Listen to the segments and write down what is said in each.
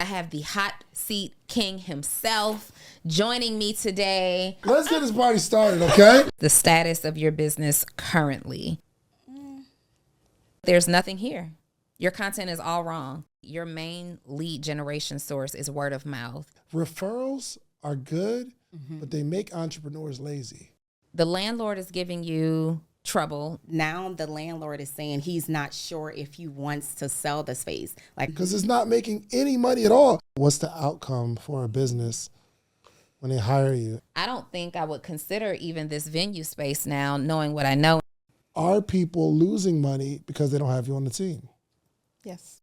have the hot seat king himself joining me today. Let's get this party started, okay? The status of your business currently. There's nothing here. Your content is all wrong. Your main lead generation source is word of mouth. Referrals are good, but they make entrepreneurs lazy. The landlord is giving you trouble. Now the landlord is saying he's not sure if he wants to sell the space. Because it's not making any money at all. What's the outcome for a business when they hire you? I don't think I would consider even this venue space now, knowing what I know. Are people losing money because they don't have you on the team? Yes.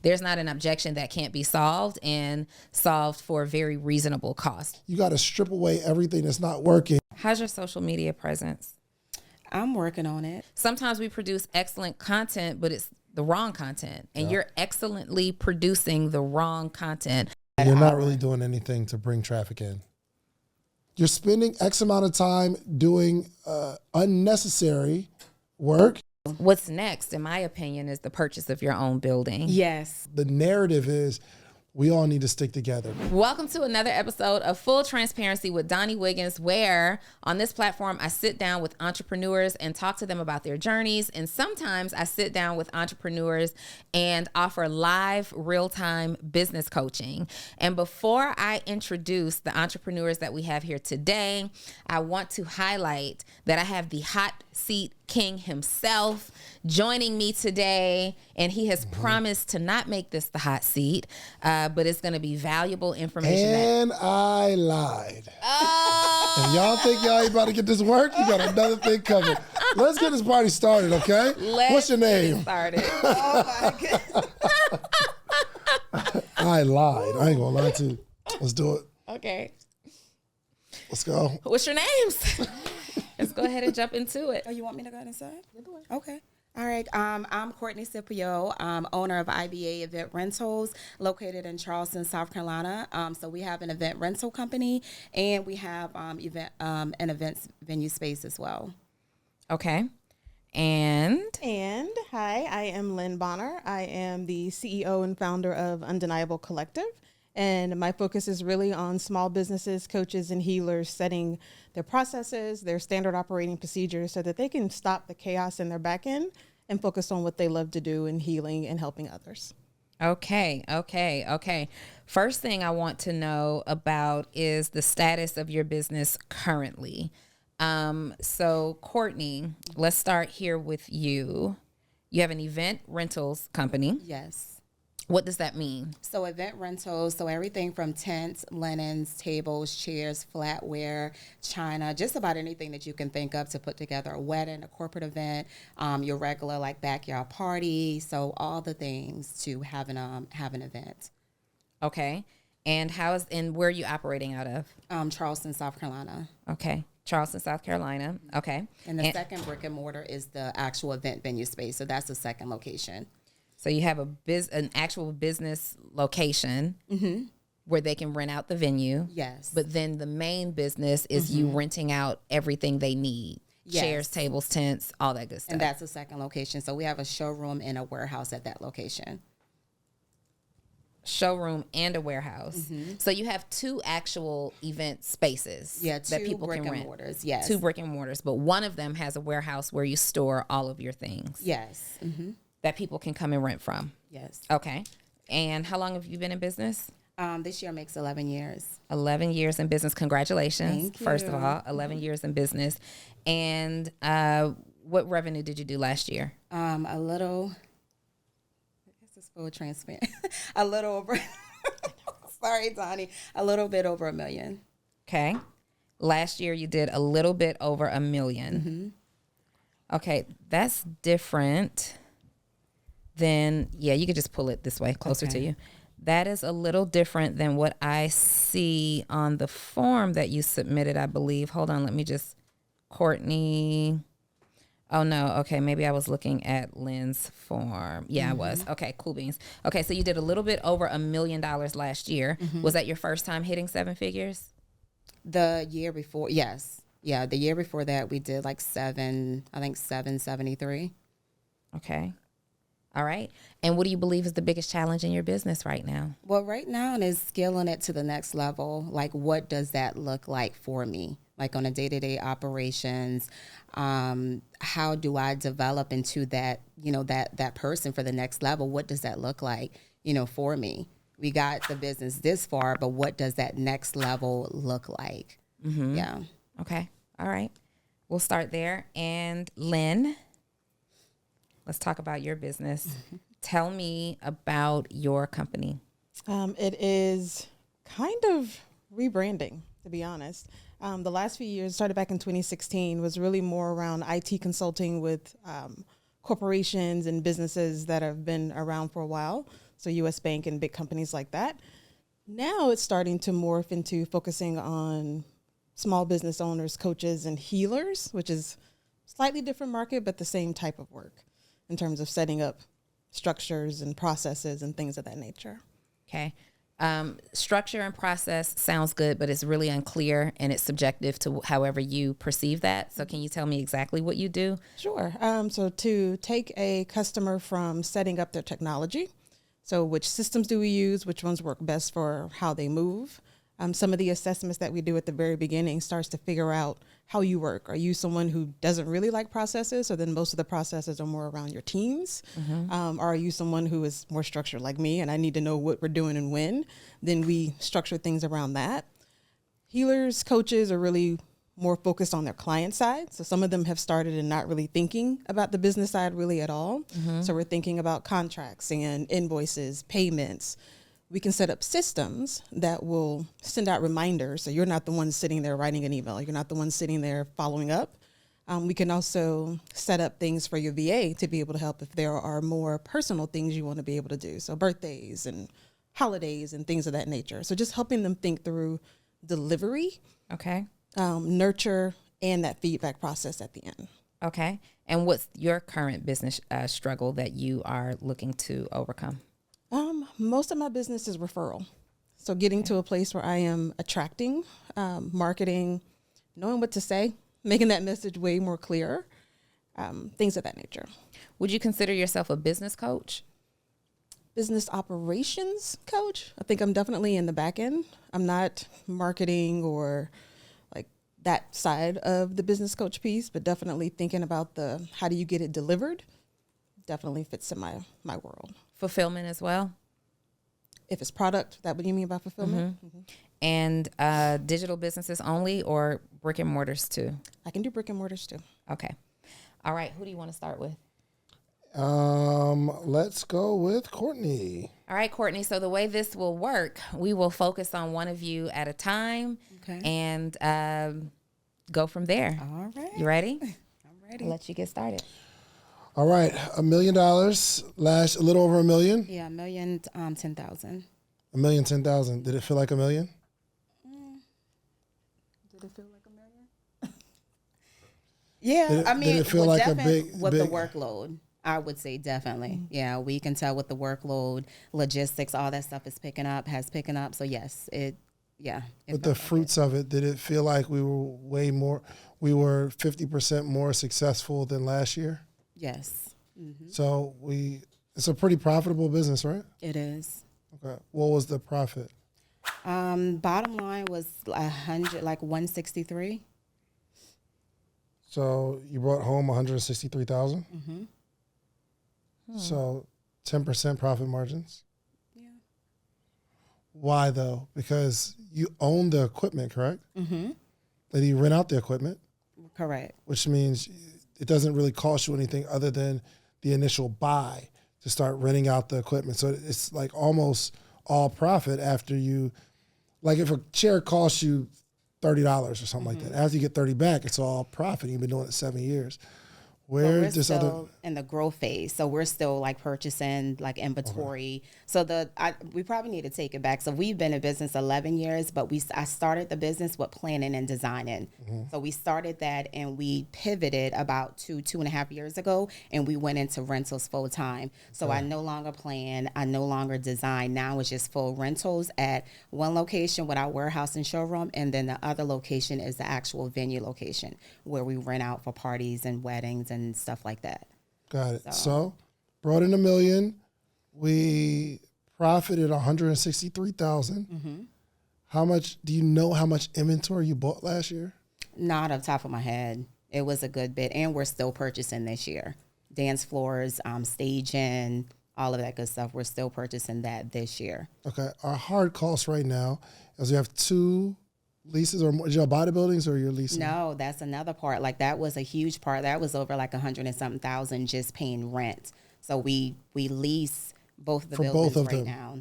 There's not an objection that can't be solved and solved for a very reasonable cost. You got to strip away everything that's not working. How's your social media presence? I'm working on it. Sometimes we produce excellent content, but it's the wrong content. And you're excellently producing the wrong content. You're not really doing anything to bring traffic in. You're spending X amount of time doing unnecessary work. What's next, in my opinion, is the purchase of your own building. Yes. The narrative is we all need to stick together. Welcome to another episode of Full Transparency with Donni Wiggins, where on this platform, I sit down with entrepreneurs and talk to them about their journeys. And sometimes I sit down with entrepreneurs and offer live real-time business coaching. And before I introduce the entrepreneurs that we have here today, I want to highlight that I have the hot seat king himself joining me today, and he has promised to not make this the hot seat, but it's going to be valuable information. And I lied. If y'all think y'all ain't about to get this work, you got another thing coming. Let's get this party started, okay? What's your name? Started. Oh my God. I lied. I ain't gonna lie to you. Let's do it. Okay. Let's go. What's your names? Let's go ahead and jump into it. Oh, you want me to go inside? Okay. All right. I'm Courtney Scipio, owner of IBA Event Rentals, located in Charleston, South Carolina. So we have an event rental company, and we have an events venue space as well. Okay. And Hi, I am Lynn Bonner. I am the CEO and founder of Undeniable Collective. And my focus is really on small businesses, coaches, and healers setting their processes, their standard operating procedures so that they can stop the chaos in their back end and focus on what they love to do in healing and helping others. Okay. First thing I want to know about is the status of your business currently. So Courtney, let's start here with you. You have an event rentals company. Yes. What does that mean? So event rentals, so everything from tents, linens, tables, chairs, flatware, china, just about anything that you can think of to put together a wedding, a corporate event, your regular like backyard party. So all the things to have an event. Okay. And where are you operating out of? Charleston, South Carolina. Okay. Charleston, South Carolina. Okay. And the second brick and mortar is the actual event venue space. So that's the second location. So you have an actual business location where they can rent out the venue. Yes. But then the main business is you renting out everything they need. Yes. Chairs, tables, tents, all that good stuff. And that's the second location. So we have a showroom and a warehouse at that location. Showroom and a warehouse. So you have two actual event spaces that people can rent. Mortars, yes. 2 brick and mortars, but one of them has a warehouse where you store all of your things. Yes. That people can come and rent from. Yes. Okay. And how long have you been in business? This year makes 11 years. 11 years in business. Congratulations. Thank you. First of all, 11 years in business. And what revenue did you do last year? A little, I guess it's full transparent. A little over, sorry, Donni, a little bit over $1 million. Okay. Last year you did a little bit over $1 million. Okay. That's different. Then, you could just pull it this way, closer to you. That is a little different than what I see on the form that you submitted, I believe. Hold on, let me just, Courtney. Oh, no. Okay, maybe I was looking at Lynn's form. Yeah, I was. Okay, cool beans. Okay, so you did a little bit over $1 million last year. Was that your first time hitting 7 figures? The year before, yes. Yeah, the year before that, we did like 773. Okay. All right. And what do you believe is the biggest challenge in your business right now? Well, right now it is scaling it to the next level. Like, what does that look like for me? Like on a day-to-day operations, how do I develop into that, that person for the next level? What does that look like, for me? We got the business this far, but what does that next level look like? Mm-hmm. Yeah. Okay. All right. We'll start there. And Lynn, let's talk about your business. Mm-hmm. Tell me about your company. It is kind of rebranding, to be honest. The last few years, started back in 2016, was really more around IT consulting with corporations and businesses that have been around for a while. So US Bank and big companies like that. Now it's starting to morph into focusing on small business owners, coaches, and healers, which is slightly different market, but the same type of work in terms of setting up structures and processes and things of that nature. Okay. Structure and process sounds good, but it's really unclear and it's subjective to however you perceive that. So can you tell me exactly what you do? Sure. So to take a customer from setting up their technology, so which systems do we use, which ones work best for how they move, some of the assessments that we do at the very beginning starts to figure out how you work. Are you someone who doesn't really like processes? So then most of the processes are more around your teams. Mm-hmm. Or are you someone who is more structured like me and I need to know what we're doing and when? Then we structure things around that. Healers, coaches are really more focused on their client side. So some of them have started and not really thinking about the business side really at all. Mm-hmm. So we're thinking about contracts and invoices, payments. We can set up systems that will send out reminders. So you're not the one sitting there writing an email. You're not the one sitting there following up. We can also set up things for your VA to be able to help if there are more personal things you want to be able to do. So birthdays and holidays and things of that nature. So just helping them think through delivery, okay, nurture, and that feedback process at the end. Okay. And what's your current business struggle that you are looking to overcome? Most of my business is referral. So getting to a place where I am attracting, marketing, knowing what to say, making that message way more clear, things of that nature. Would you consider yourself a business coach? Business operations coach. I think I'm definitely in the back end. I'm not marketing or like that side of the business coach piece, but definitely thinking about the how do you get it delivered definitely fits in my world. Fulfillment as well? If it's product, that what you mean by fulfillment? Mm-hmm. Mm-hmm. And digital businesses only or brick and mortars too? I can do brick and mortars too. Okay. All right. Who do you want to start with? Let's go with Courtney. All right, Courtney. So the way this will work, we will focus on one of you at a time and go from there. All right. You ready? I'm ready. I'll let you get started. All right. $1 million last a little over $1 million. Yeah, 1,010,000. 1,010,000. Did it feel like $1 million? Did it feel like $1 million? Yeah, I mean, did it feel like a big with the workload? I would say definitely. Mm-hmm. Yeah, we can tell with the workload, logistics, all that stuff is picking up. So yes, With the fruits of it, did it feel like we were 50% more successful than last year? Yes. Mm-hmm. So it's a pretty profitable business, right? It is. Okay. What was the profit? Bottom line was 163. So you brought home 163,000. Mm-hmm. So 10% profit margins. Yeah. Why though? Because you own the equipment, correct? Mm-hmm. That you rent out the equipment. Correct. Which means it doesn't really cost you anything other than the initial buy to start renting out the equipment. So it's like almost all profit after you, like if a chair costs you $30 or something like that, after you get 30 back, it's all profit. You've been doing it 7 years. We're still in the growth phase, so we're still like purchasing like inventory. Okay. So we probably need to take it back. So we've been in business 11 years, but I started the business with planning and designing. Mm-hmm. So we started that and we pivoted about 2.5 years ago, and we went into rentals full time. So I no longer plan, I no longer design. Now it's just full rentals at one location with our warehouse and showroom, and then the other location is the actual venue location where we rent out for parties and weddings and stuff like that. Got it. So brought in $1 million. We profited $163,000. How much do you know how much inventory you bought last year? Not off the top of my head. It was a good bit, and we're still purchasing this year. Dance floors, staging, all of that good stuff. We're still purchasing that this year. Okay. Our hard costs right now is we have 2 leases, or is your buy the buildings or you're leasing? No, that's another part. Like that was a huge part. That was over like 100 and something thousand just paying rent. So we lease both of the buildings both of right them. now.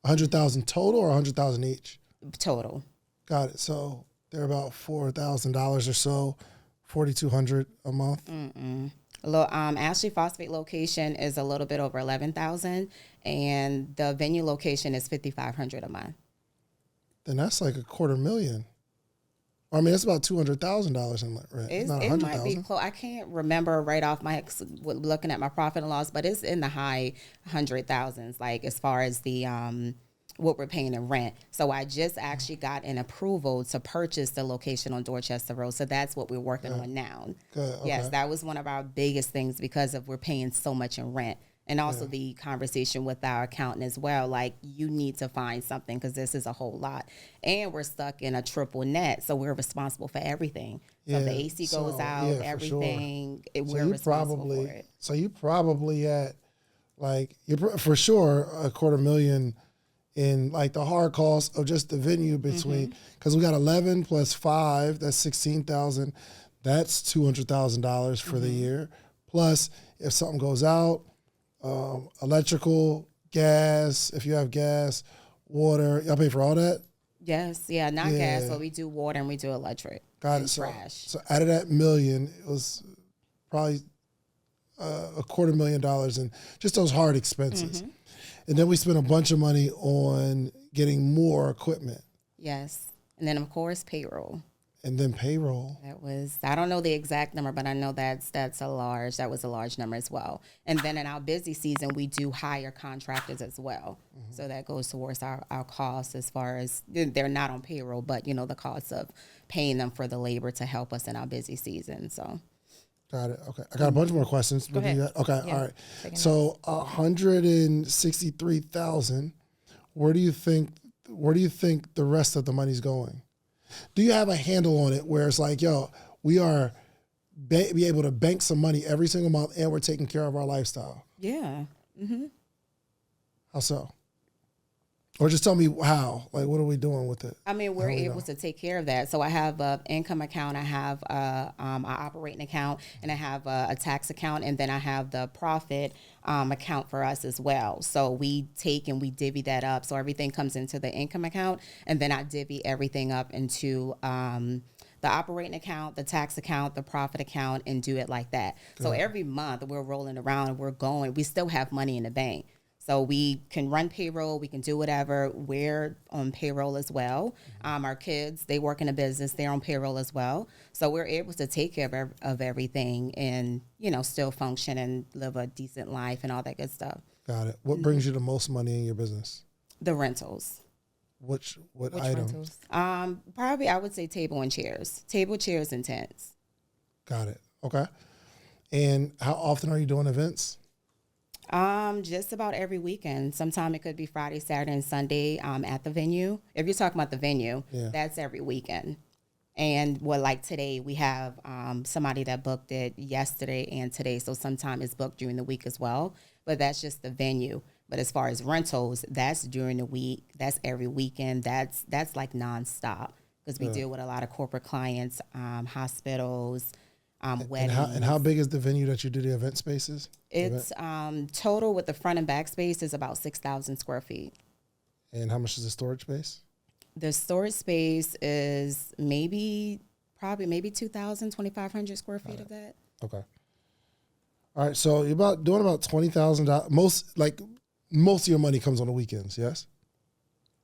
100,000 total or 100,000 each? Total. Got it. So they're about $4,000 or so, $4,200 a month. Ashley Phosphate location is a little bit over 11,000, and the venue location is 5,500 a month. Then that's like $250,000. I mean, it's about $200,000 in rent. It's not It might be 100,000. close. I can't remember right off my looking at my profit and loss, but it's in the high 100,000s. Like as far as the what we're paying in rent. So I just actually got an approval to purchase the location on Dorchester Road. So that's what we're working on now. Good. Okay. Yes, that was one of our biggest things because of we're paying so much in rent. And also the conversation with our accountant as well. Like, you need to find something because this is a whole lot. And we're stuck in a triple net, so we're responsible for everything. So if the AC goes out, everything, we're responsible for it. So you probably at, like, for sure, $250,000 in, like, the hard cost of just the venue between, because we got 11 plus 5, that's 16,000. That's $200,000 for the year. Plus, if something goes out, electrical, gas, if you have gas, water, y'all pay for all that? Yes, not gas, but we do water and we do electric. Got it. Trash. So out of that $1 million, it was probably $250,000 in just those hard expenses. And then we spent a bunch of money on getting more equipment. Yes. And then, of course, payroll. And then payroll. That was, I don't know the exact number, but I know that was a large number as well. And then in our busy season, we do hire contractors as well. So that goes towards our costs as far as, they're not on payroll, but, the cost of paying them for the labor to help us in our busy season. So. Got it. Okay. I got a bunch more questions. Go ahead. Okay. Yeah. All right. So 163,000, where do you think the rest of the money's going? Do you have a handle on it where it's like, yo, we are be able to bank some money every single month and we're taking care of our lifestyle? Yeah. How so? Or just tell me how. Like, what are we doing with it? I mean, we're able to take care of that. So I have an income account, I have an operating account, and I have a tax account, and then I have the profit account for us as well. So we take and we divvy that up. So everything comes into the income account, and then I divvy everything up into the operating account, the tax account, the profit account, and do it like that. Good. So every month we're rolling around and we still have money in the bank. So we can run payroll, we can do whatever. We're on payroll as well. Our kids, they work in a business, they're on payroll as well. So we're able to take care of everything and, still function and live a decent life and all that good stuff. Got it. What brings you the most money in your business? The rentals. Which items? Rentals? Probably I would say table, chairs, and tents. Got it. Okay. And how often are you doing events? Just about every weekend. Sometime it could be Friday, Saturday, and Sunday at the venue. If you're talking about the venue, that's every weekend. And like today, we have somebody that booked it yesterday and today. So sometime it's booked during the week as well. But that's just the venue. But as far as rentals, that's during the week. That's every weekend. That's like nonstop because we deal with a lot of corporate clients, hospitals, weddings. And how big is the venue that you do the event spaces? It's total with the front and back space is about 6,000 square feet. And how much is the storage space? The storage space is maybe 2,000, 2,500 square feet of that. Okay. All right. So you're doing about $20,000. Most of your money comes on the weekends, yes?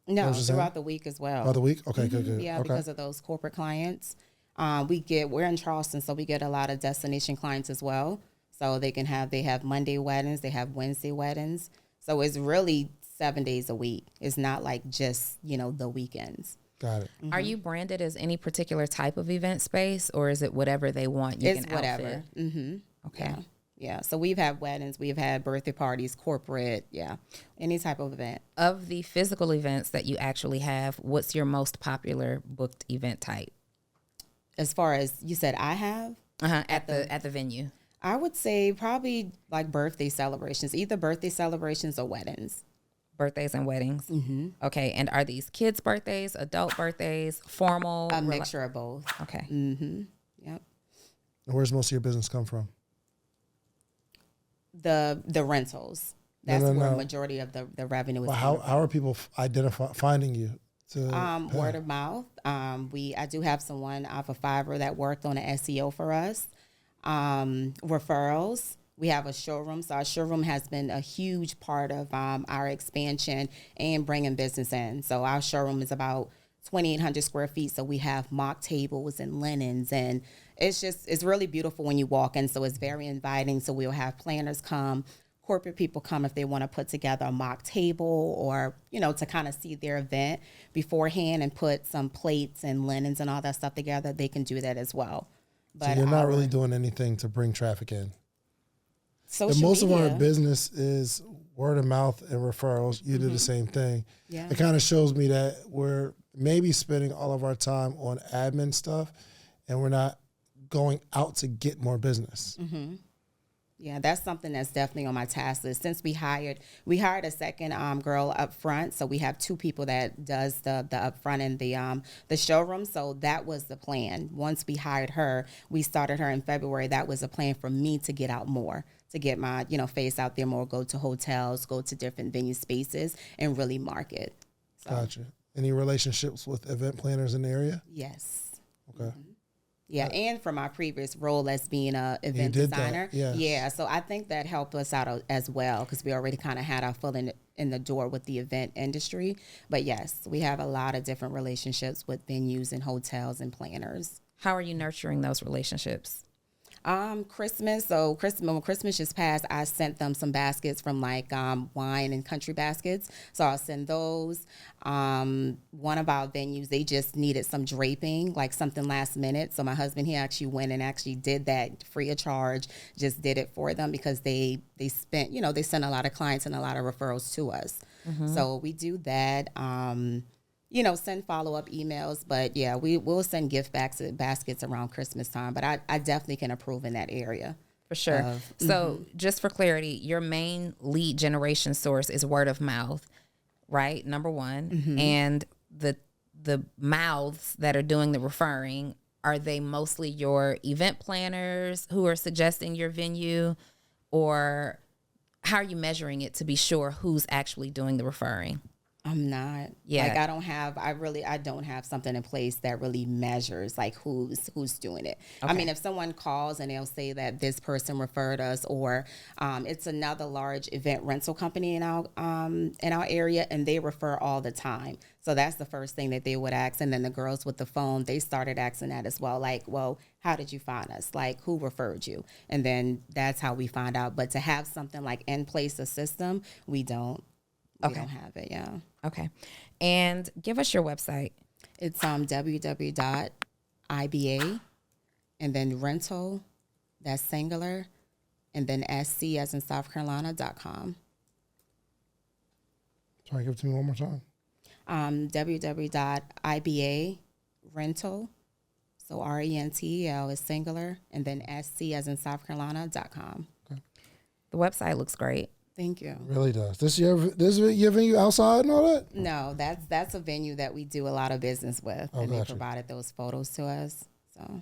No, throughout the week as well. Throughout the week? Okay, good. Yeah, okay. Because of those corporate clients. We're in Charleston, so we get a lot of destination clients as well. So they have Monday weddings, they have Wednesday weddings. So it's really 7 days a week. It's not like just, the weekends. Got it. Are you branded as any particular type of event space, or is it whatever they want? It's whatever. Okay. Yeah. So we've had weddings, we've had birthday parties, corporate, yeah, any type of event. Of the physical events that you actually have, what's your most popular booked event type? As far as you said, I have At the venue. I would say probably like birthday celebrations, either birthday celebrations or weddings. Birthdays and weddings. Mm-hmm. Okay. And are these kids' birthdays, adult birthdays, formal? A mixture of both. Okay. Mm-hmm. Yep. And where's most of your business come from? The rentals. That's where the majority of the revenue is. Well, how are people finding you? Word of mouth. I do have someone off of Fiverr that worked on the SEO for us. Referrals. We have a showroom. So our showroom has been a huge part of our expansion and bringing business in. So our showroom is about 2,800 square feet. So we have mock tables and linens, and it's really beautiful when you walk in. So it's very inviting. So we'll have planners come, corporate people come if they want to put together a mock table or, to kind of see their event beforehand and put some plates and linens and all that stuff together. They can do that as well. But so you're not really doing anything to bring traffic in. Social media. Of our business is word of mouth and referrals. You do the same thing. Yeah. It kind of shows me that we're maybe spending all of our time on admin stuff and we're not going out to get more business. Mm-hmm. Yeah, that's something that's definitely on my task list. Since we hired a second girl up front, so we have two people that does the upfront and the showroom. So that was the plan. Once we hired her, we started her in February. That was a plan for me to get out more, to get my face out there more, go to hotels, go to different venue spaces, and really market. So. Gotcha. Any relationships with event planners in the area? Yes. Okay. Mm-hmm. Yeah, and from my previous role as being an event designer. Yes. Yeah, so I think that helped us out as well because we already kind of had our foot in the door with the event industry. But yes, we have a lot of different relationships with venues and hotels and planners. How are you nurturing those relationships? Christmas. So when Christmas just passed, I sent them some baskets from wine and country baskets. So I'll send those. One of our venues, they just needed some draping, like something last minute. So my husband, he actually went and actually did that free of charge, just did it for them because they spent, they sent a lot of clients and a lot of referrals to us. Mm-hmm. So we do that. Send follow-up emails. But, yeah, we'll send gift baskets around Christmas time. But I definitely can approve in that area. For sure. So just for clarity, your main lead generation source is word of mouth, right? Number one. Mm-hmm. And the mouths that are doing the referring, are they mostly your event planners who are suggesting your venue? Or how are you measuring it to be sure who's actually doing the referring? I'm not. Yeah. Like I don't have something in place that really measures like who's doing it. Okay. I mean, if someone calls and they'll say that this person referred us, or it's another large event rental company in our area, and they refer all the time. So that's the first thing that they would ask. And then the girls with the phone, they started asking that as well. Like, well, how did you find us? Like, who referred you? And then that's how we find out. But to have something like in place, a system, we don't. We don't have it, yeah. Okay. And give us your website. It's www.iba and then rental, that's singular, and then SC as in South Carolina.com. Sorry, give it to me one more time. www.iba rental, so RENTEL is singular, and then SC as in South Carolina.com. Okay. The website looks great. Thank you. It really does. This your venue outside and all that? No, that's a venue that we do a lot of business with, and they provided those photos to us. So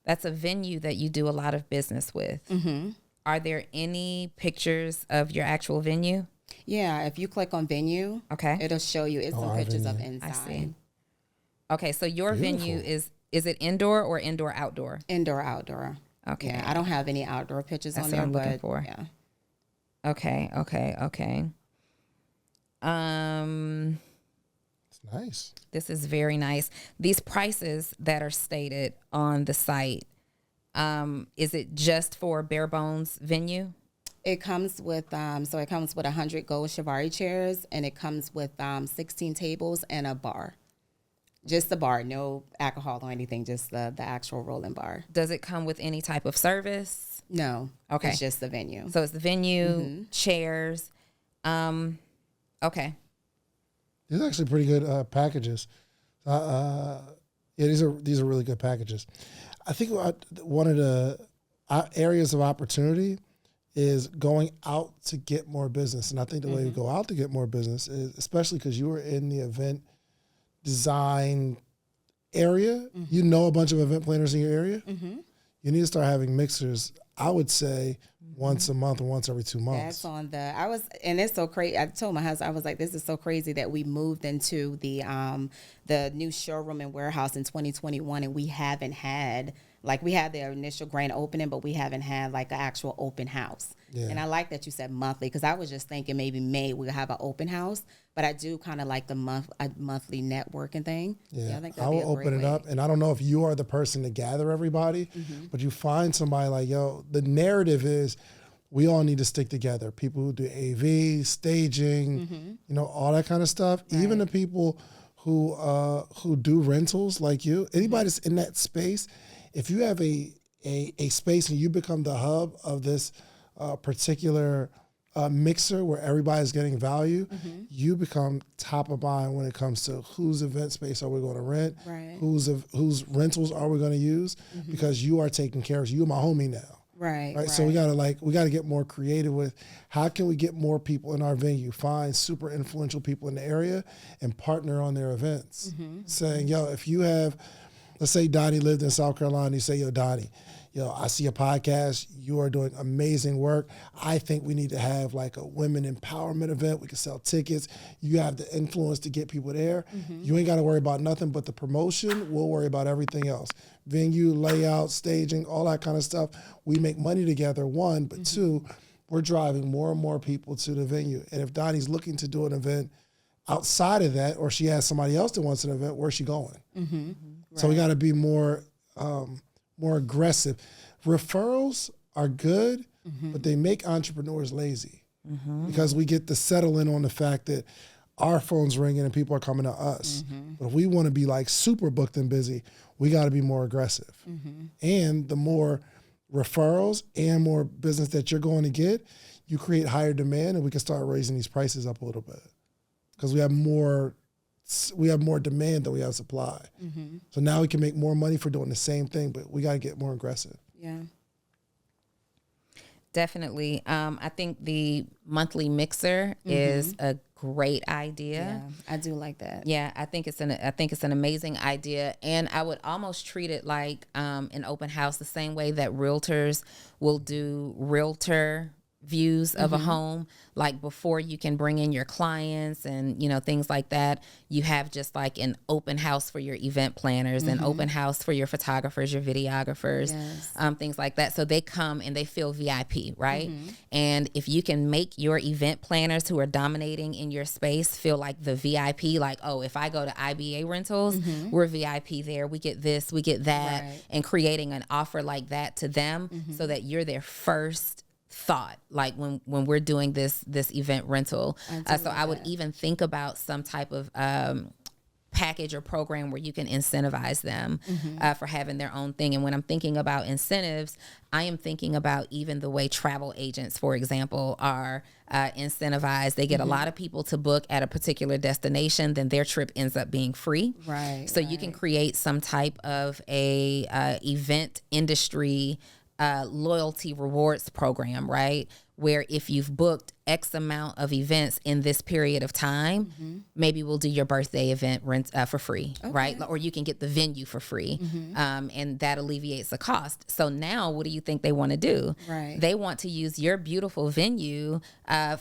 that's a venue that you do a lot of business with. Mm-hmm. Are there any pictures of your actual venue? Yeah, if you click on venue, okay, it'll show you. It's some pictures of inside. I see. Okay, so your venue is it indoor or outdoor? Indoor outdoor. Okay. Yeah, I don't have any outdoor pictures on there, what I'm looking but for. Yeah. Okay. It's nice. This is very nice. These prices that are stated on the site, is it just for bare bones venue? It comes with 100 gold Chiavari chairs, and it comes with 16 tables and a bar. Just the bar, no alcohol or anything, just the actual rolling bar. Does it come with any type of service? No. Okay. It's just the venue. So it's the venue, chairs. Okay. These are actually pretty good packages. Yeah, these are really good packages. I think one of the areas of opportunity is going out to get more business. And I think the way to go out to get more business is, especially because you were in the event design area, you know a bunch of event planners in your area, you need to start having mixers, I would say, once a month or once every 2 months. That's on and it's so crazy. I told my husband, I was like, this is so crazy that we moved into the new showroom and warehouse in 2021, and we haven't had, like, we had the initial grand opening, but we haven't had like an actual open house. Yeah. And I like that you said monthly, because I was just thinking maybe May we'll have an open house, but I do kind of like the monthly networking thing. Yeah, I think I will open it up, and I don't know if you are the person to gather everybody, but you find somebody like, yo, the narrative is we all need to stick together. People who do AV, staging, all that kind of stuff. Right. Even the people who do rentals like you, anybody that's in that space, if you have a space and you become the hub of this particular mixer where everybody's getting value, you become top of mind when it comes to whose event space are we going to rent, whose rentals are we going to use, because you are taking care of you're my homie now. Right. So we gotta get more creative with how can we get more people in our venue, find super influential people in the area and partner on their events. Saying, yo, if you have, let's say Donni lived in South Carolina, you say, yo, Donni, I see a podcast, you are doing amazing work. I think we need to have like a women empowerment event. We can sell tickets. You have the influence to get people there. You ain't got to worry about nothing but the promotion. We'll worry about everything else. Venue, layout, staging, all that kind of stuff. We make money together, one, but two, we're driving more and more people to the venue. And if Donnie's looking to do an event outside of that, or she has somebody else that wants an event, where's she going? So we got to be more aggressive. Referrals are good, but they make entrepreneurs lazy because we get to settle in on the fact that our phone's ringing and people are coming to us. But if we want to be like super booked and busy, we got to be more aggressive. And the more referrals and more business that you're going to get, you create higher demand, and we can start raising these prices up a little bit because we have more demand than we have supply. So now we can make more money for doing the same thing, but we got to get more aggressive. Yeah. Definitely. I think the monthly mixer is a great idea. Yeah, I do like that. Yeah, I think it's an amazing idea, and I would almost treat it like an open house, the same way that realtors will do realtor views of a home, like before you can bring in your clients and things like that. You have just like an open house for your event planners, an open house for your photographers, your videographers, things like that. So they come and they feel VIP, right? And if you can make your event planners who are dominating in your space feel like the VIP, like, oh, if I go to IBA Rentals, we're VIP there, we get this, we get that, and creating an offer like that to them so that you're their first thought, like when we're doing this event rental. I would even think about some type of package or program where you can incentivize them for having their own thing. And when I'm thinking about incentives, I am thinking about even the way travel agents, for example, are incentivized. They get a lot of people to book at a particular destination, then their trip ends up being free. So you can create some type of a event industry loyalty rewards program, right? Where if you've booked X amount of events in this period of time, maybe we'll do your birthday event for free, right? Or you can get the venue for free, and that alleviates the cost. So now what do you think they want to do? They want to use your beautiful venue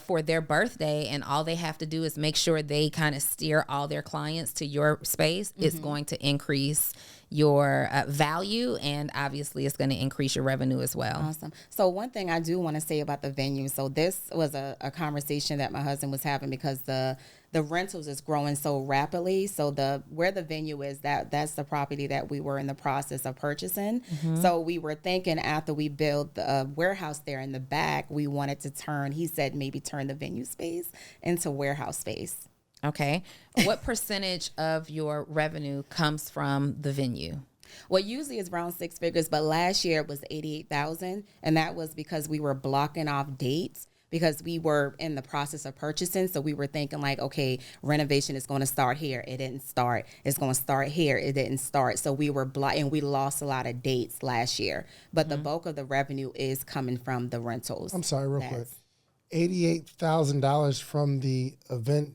for their birthday, and all they have to do is make sure they kind of steer all their clients to your space. It's going to increase your value, and obviously it's going to increase your revenue as well. Awesome. So one thing I do want to say about the venue, so this was a conversation that my husband was having because the rentals is growing so rapidly. So where the venue is, that's the property that we were in the process of purchasing. So we were thinking after we built the warehouse there in the back, we wanted to turn the venue space into warehouse space. Okay. What percentage of your revenue comes from the venue? Well, usually it's around six figures, but last year it was 88,000, and that was because we were blocking off dates because we were in the process of purchasing. So we were thinking like, okay, renovation is going to start here. It didn't start. It's going to start here. It didn't start. So we were and we lost a lot of dates last year. But the bulk of the revenue is coming from the rentals. I'm sorry, real quick. $88,000 from the event.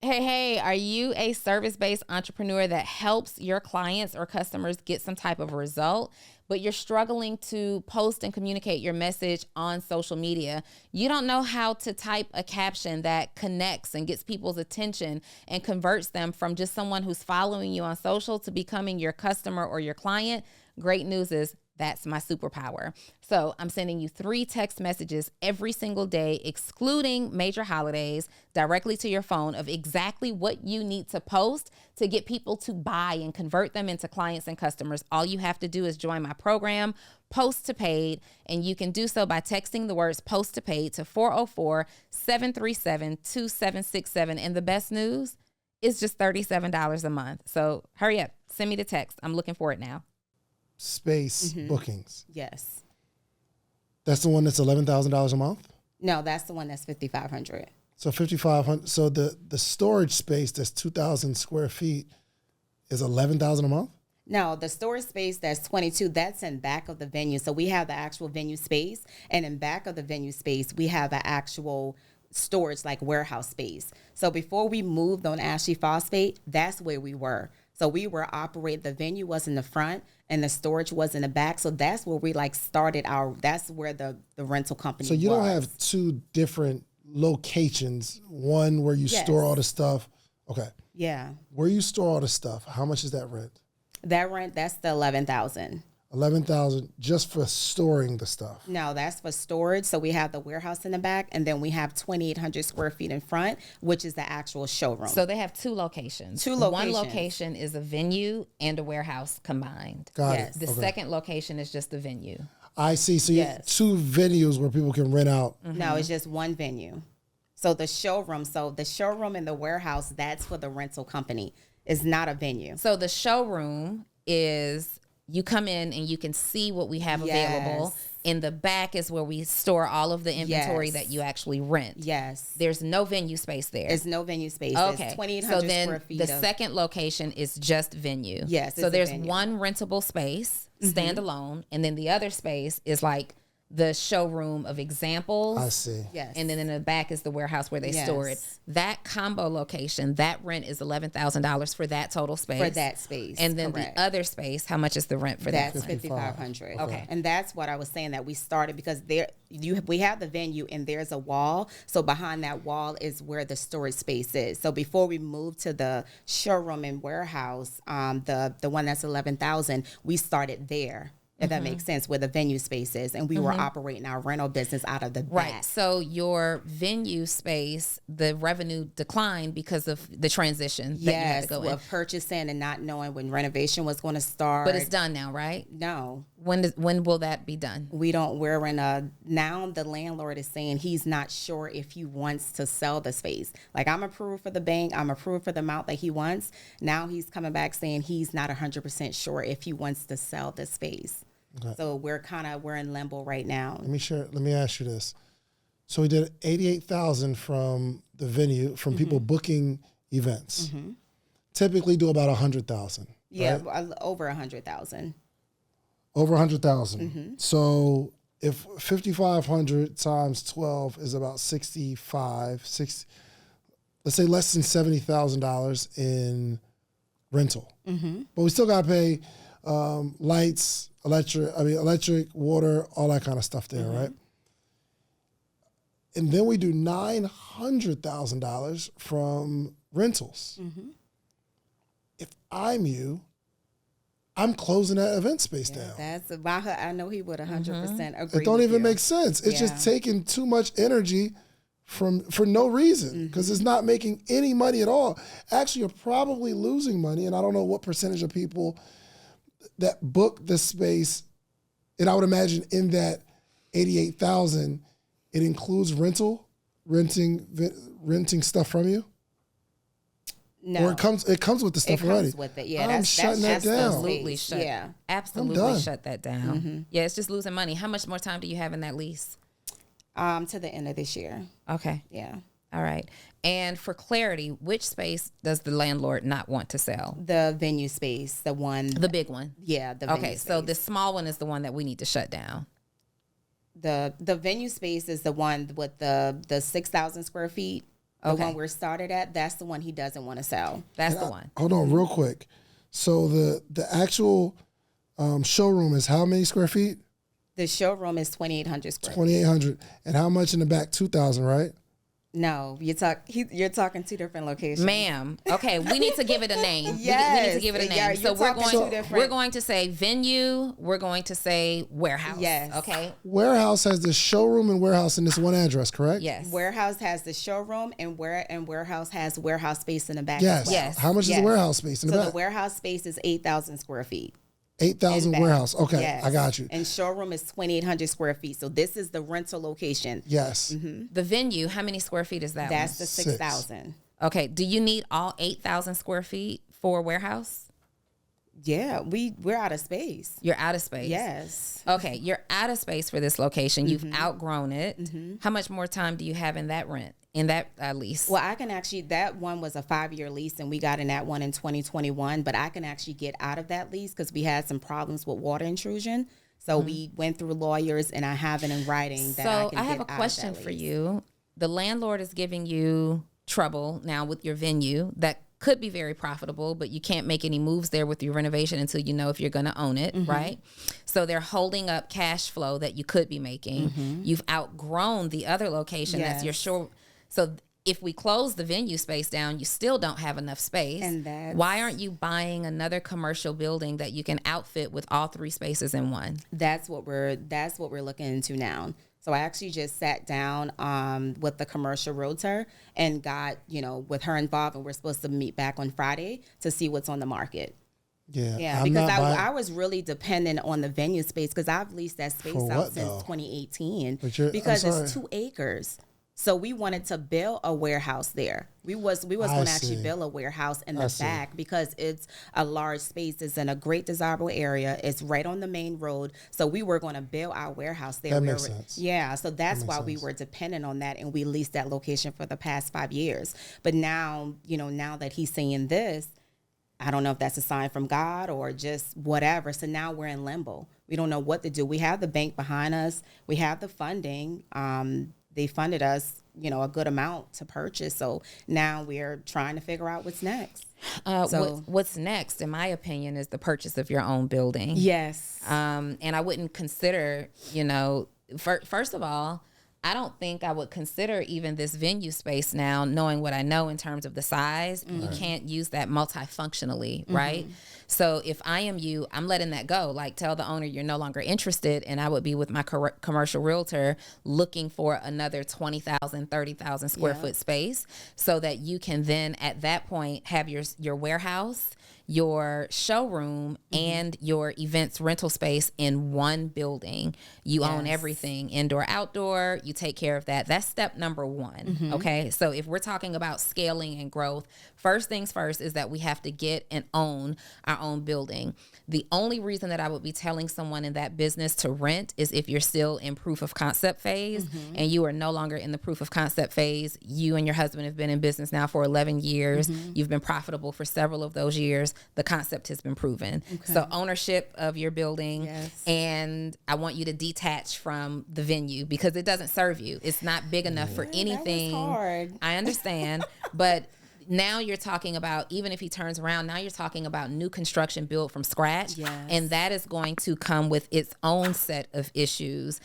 Hey, are you a service-based entrepreneur that helps your clients or customers get some type of result, but you're struggling to post and communicate your message on social media? You don't know how to type a caption that connects and gets people's attention and converts them from just someone who's following you on social to becoming your customer or your client? Great news is that's my superpower. So I'm sending you 3 text messages every single day, excluding major holidays, directly to your phone of exactly what you need to post to get people to buy and convert them into clients and customers. All you have to do is join my program, Post to Paid, and you can do so by texting the words Post to Paid to 404-737-2767. And the best news is just $37 a month. So hurry up, send me the text. I'm looking for it now. Space bookings. Yes. That's the one that's $11,000 a month? No, that's the one that's 5,500. So 5,500. So the storage space that's 2,000 square feet is $11,000 a month? No, the storage space that's 22, that's in back of the venue. So we have the actual venue space, and in back of the venue space, we have the actual storage, like warehouse space. So before we moved on Ashley Phosphate, that's where we were. So we were operating, the venue was in the front and the storage was in the back. So that's where we like started that's where the rental company So you was. don't have 2 different locations, one where you store all the stuff. Okay. Yeah. Where you store all the stuff, how much is that rent? That rent, that's the 11,000. 11,000 just for storing the stuff. No, that's for storage. So we have the warehouse in the back, and then we have 2,800 square feet in front, which is the actual showroom. So they have 2 locations. 2 locations. One location is a venue and a warehouse combined. Got Yes. it. The Okay. second location is just the venue. I see. So you Yes. have 2 venues where people can rent out. No, it's just one venue. So the showroom and the warehouse, that's for the rental company. It's not a venue. So the showroom is you come in and you can see what we have available. Yes. In the back is where we store all of the inventory Yes. that you actually rent. Yes. There's no venue space there. There's no venue space. Okay. There's So 2,800 then square feet. the second location is just venue. Yes, So it's a there's venue. one rentable space, standalone, and then the other space is like the showroom of examples. I see. Yes. And then in the back is the warehouse where they store it. Yes. That combo location, that rent is $11,000 for that total space. For that space. And then correct. the other space, how much is the rent for that? That's one? 5,500. Okay. And that's what I was saying, that we started because we have the venue and there's a wall. So behind that wall is where the storage space is. So before we moved to the showroom and warehouse, the one that's 11,000, we started there. If that makes sense, where the venue space is, and we were operating our rental business out of the back. Right. So your venue space, the revenue declined because of the transition that you had to Yes, go in. of purchasing and not knowing when renovation was going to start. But it's done now, right? No, When will that be done? we're in a, now the landlord is saying he's not sure if he wants to sell the space. Like, I'm approved for the bank, I'm approved for the amount that he wants. Now he's coming back saying he's not 100% sure if he wants to sell the space. Okay. So we're in limbo right now. Let me ask you this. So we did 88,000 from the venue, from people booking events. Typically do about 100,000. Yeah, right? over 100,000. Over 100,000. So if 5,500 times 12 is about 60, let's say less than $70,000 in rental. But we still got to pay lights, electric, water, all that kind of stuff there, right? And then we do $900,000 from rentals. If I'm you, I'm closing that event space down. That's about her. I know he would 100% agree. It don't with even you. make sense. It's Yeah. just taking too much energy for no reason, because it's not making any money at all. Actually, you're probably losing money, and I don't know what percentage of people that book the space, and I would imagine in that 88,000, it includes renting stuff from you. No. Or it comes with the stuff It comes already. with it. Yeah, I'm shutting that down. Absolutely shut. Yeah. Absolutely shut that down. Yeah, it's just losing money. How much more time do you have in that lease? To the end of this year. Okay. Yeah. All right. And for clarity, which space does the landlord not want to sell? The venue space, the big one. Yeah, the venue Okay, space. so the small one is the one that we need to shut down. The venue space is the one with the 6,000 square feet. The one we're started at, that's the one he doesn't want to sell. That's the one. Hold on, real quick. So the actual showroom is how many square feet? The showroom is 2,800 square feet. 2,800. And how much in the back? 2,000, right? No, you're talking two different locations. Ma'am. Okay, we need to give it a name. Yes. We need to give it a name. Yeah, so you're we're going to say venue, we're going to say warehouse. Yes. Okay. Warehouse has the showroom and warehouse in this one address, correct? Yes. Warehouse has the showroom, and warehouse has warehouse space in the back. Yes. As well. Yes. How much is the warehouse space in the So back? the warehouse space is 8,000 square feet. 8,000 back. warehouse. Okay, Yes. I got you. And showroom is 2,800 square feet. So this is the rental location. Yes. The venue, how many square feet is that That's one? the 6,000. Okay. Do you need all 8,000 square feet for a warehouse? Yeah, we're out of space. You're out of space. Yes. Okay, you're out of space for this location. You've outgrown it. How much more time do you have in that lease? Well, I can actually, that one was a 5-year lease, and we got in that one in 2021, but I can actually get out of that lease because we had some problems with water intrusion. So we went through lawyers, and I have it in writing that I can I have a get out of question that for lease. you. The landlord is giving you trouble now with your venue that could be very profitable, but you can't make any moves there with your renovation until you know if you're going to own it, right? So they're holding up cash flow that you could be making. You've outgrown the other location. That's your Yes. show. So if we close the venue space down, you still don't have enough space. And that's- why aren't you buying another commercial building that you can outfit with all 3 spaces in one? That's what we're looking into now. So I actually just sat down with the commercial realtor and got, with her involved, and we're supposed to meet back on Friday to see what's on the market. Yeah. Yeah, I'm because not buying- I was really dependent on the venue space because I've leased that space For out what, since though? 2018 I'm because sorry. it's 2 acres. So we wanted to build a warehouse there. We was going to actually see. build a warehouse in the see. back because it's a large space. It's in a great desirable area. It's right on the main road. So we were going to build our warehouse there. That We makes were- sense. Yeah. So that's why we sense. were dependent on that, and we leased that location for the past 5 years. But now, now that he's saying this, I don't know if that's a sign from God or just whatever. So now we're in limbo. We don't know what to do. We have the bank behind us. We have the funding. They funded us, a good amount to purchase. So now we're trying to figure out what's next. What's next, in my opinion, is the purchase of your own building. Yes. And I wouldn't consider, first of all, I don't think I would consider even this venue space now, knowing what I know in terms of the size. You can't use that multifunctionally, right? So if I am you, I'm letting that go. Like, tell the owner you're no longer interested, and I would be with my commercial realtor looking for another 20,000, 30,000 square foot space so that you can then at that point have your warehouse, your showroom, and your events rental space in one building. You own everything, indoor, outdoor. You take care of that. That's step number 1. Okay. So if we're talking about scaling and growth, first things first is that we have to get and own our own building. The only reason that I would be telling someone in that business to rent is if you're still in proof of concept phase and you are no longer in the proof of concept phase. You and your husband have been in business now for 11 years. You've been profitable for several of those years. The concept has been proven. So ownership of your building, and I want you to detach from the venue because it doesn't serve you. It's not big enough for anything. That was hard. I understand, but now you're talking about, even if he turns around, now you're talking about new construction built from scratch. Yes. And that is going to come with its own set of issues,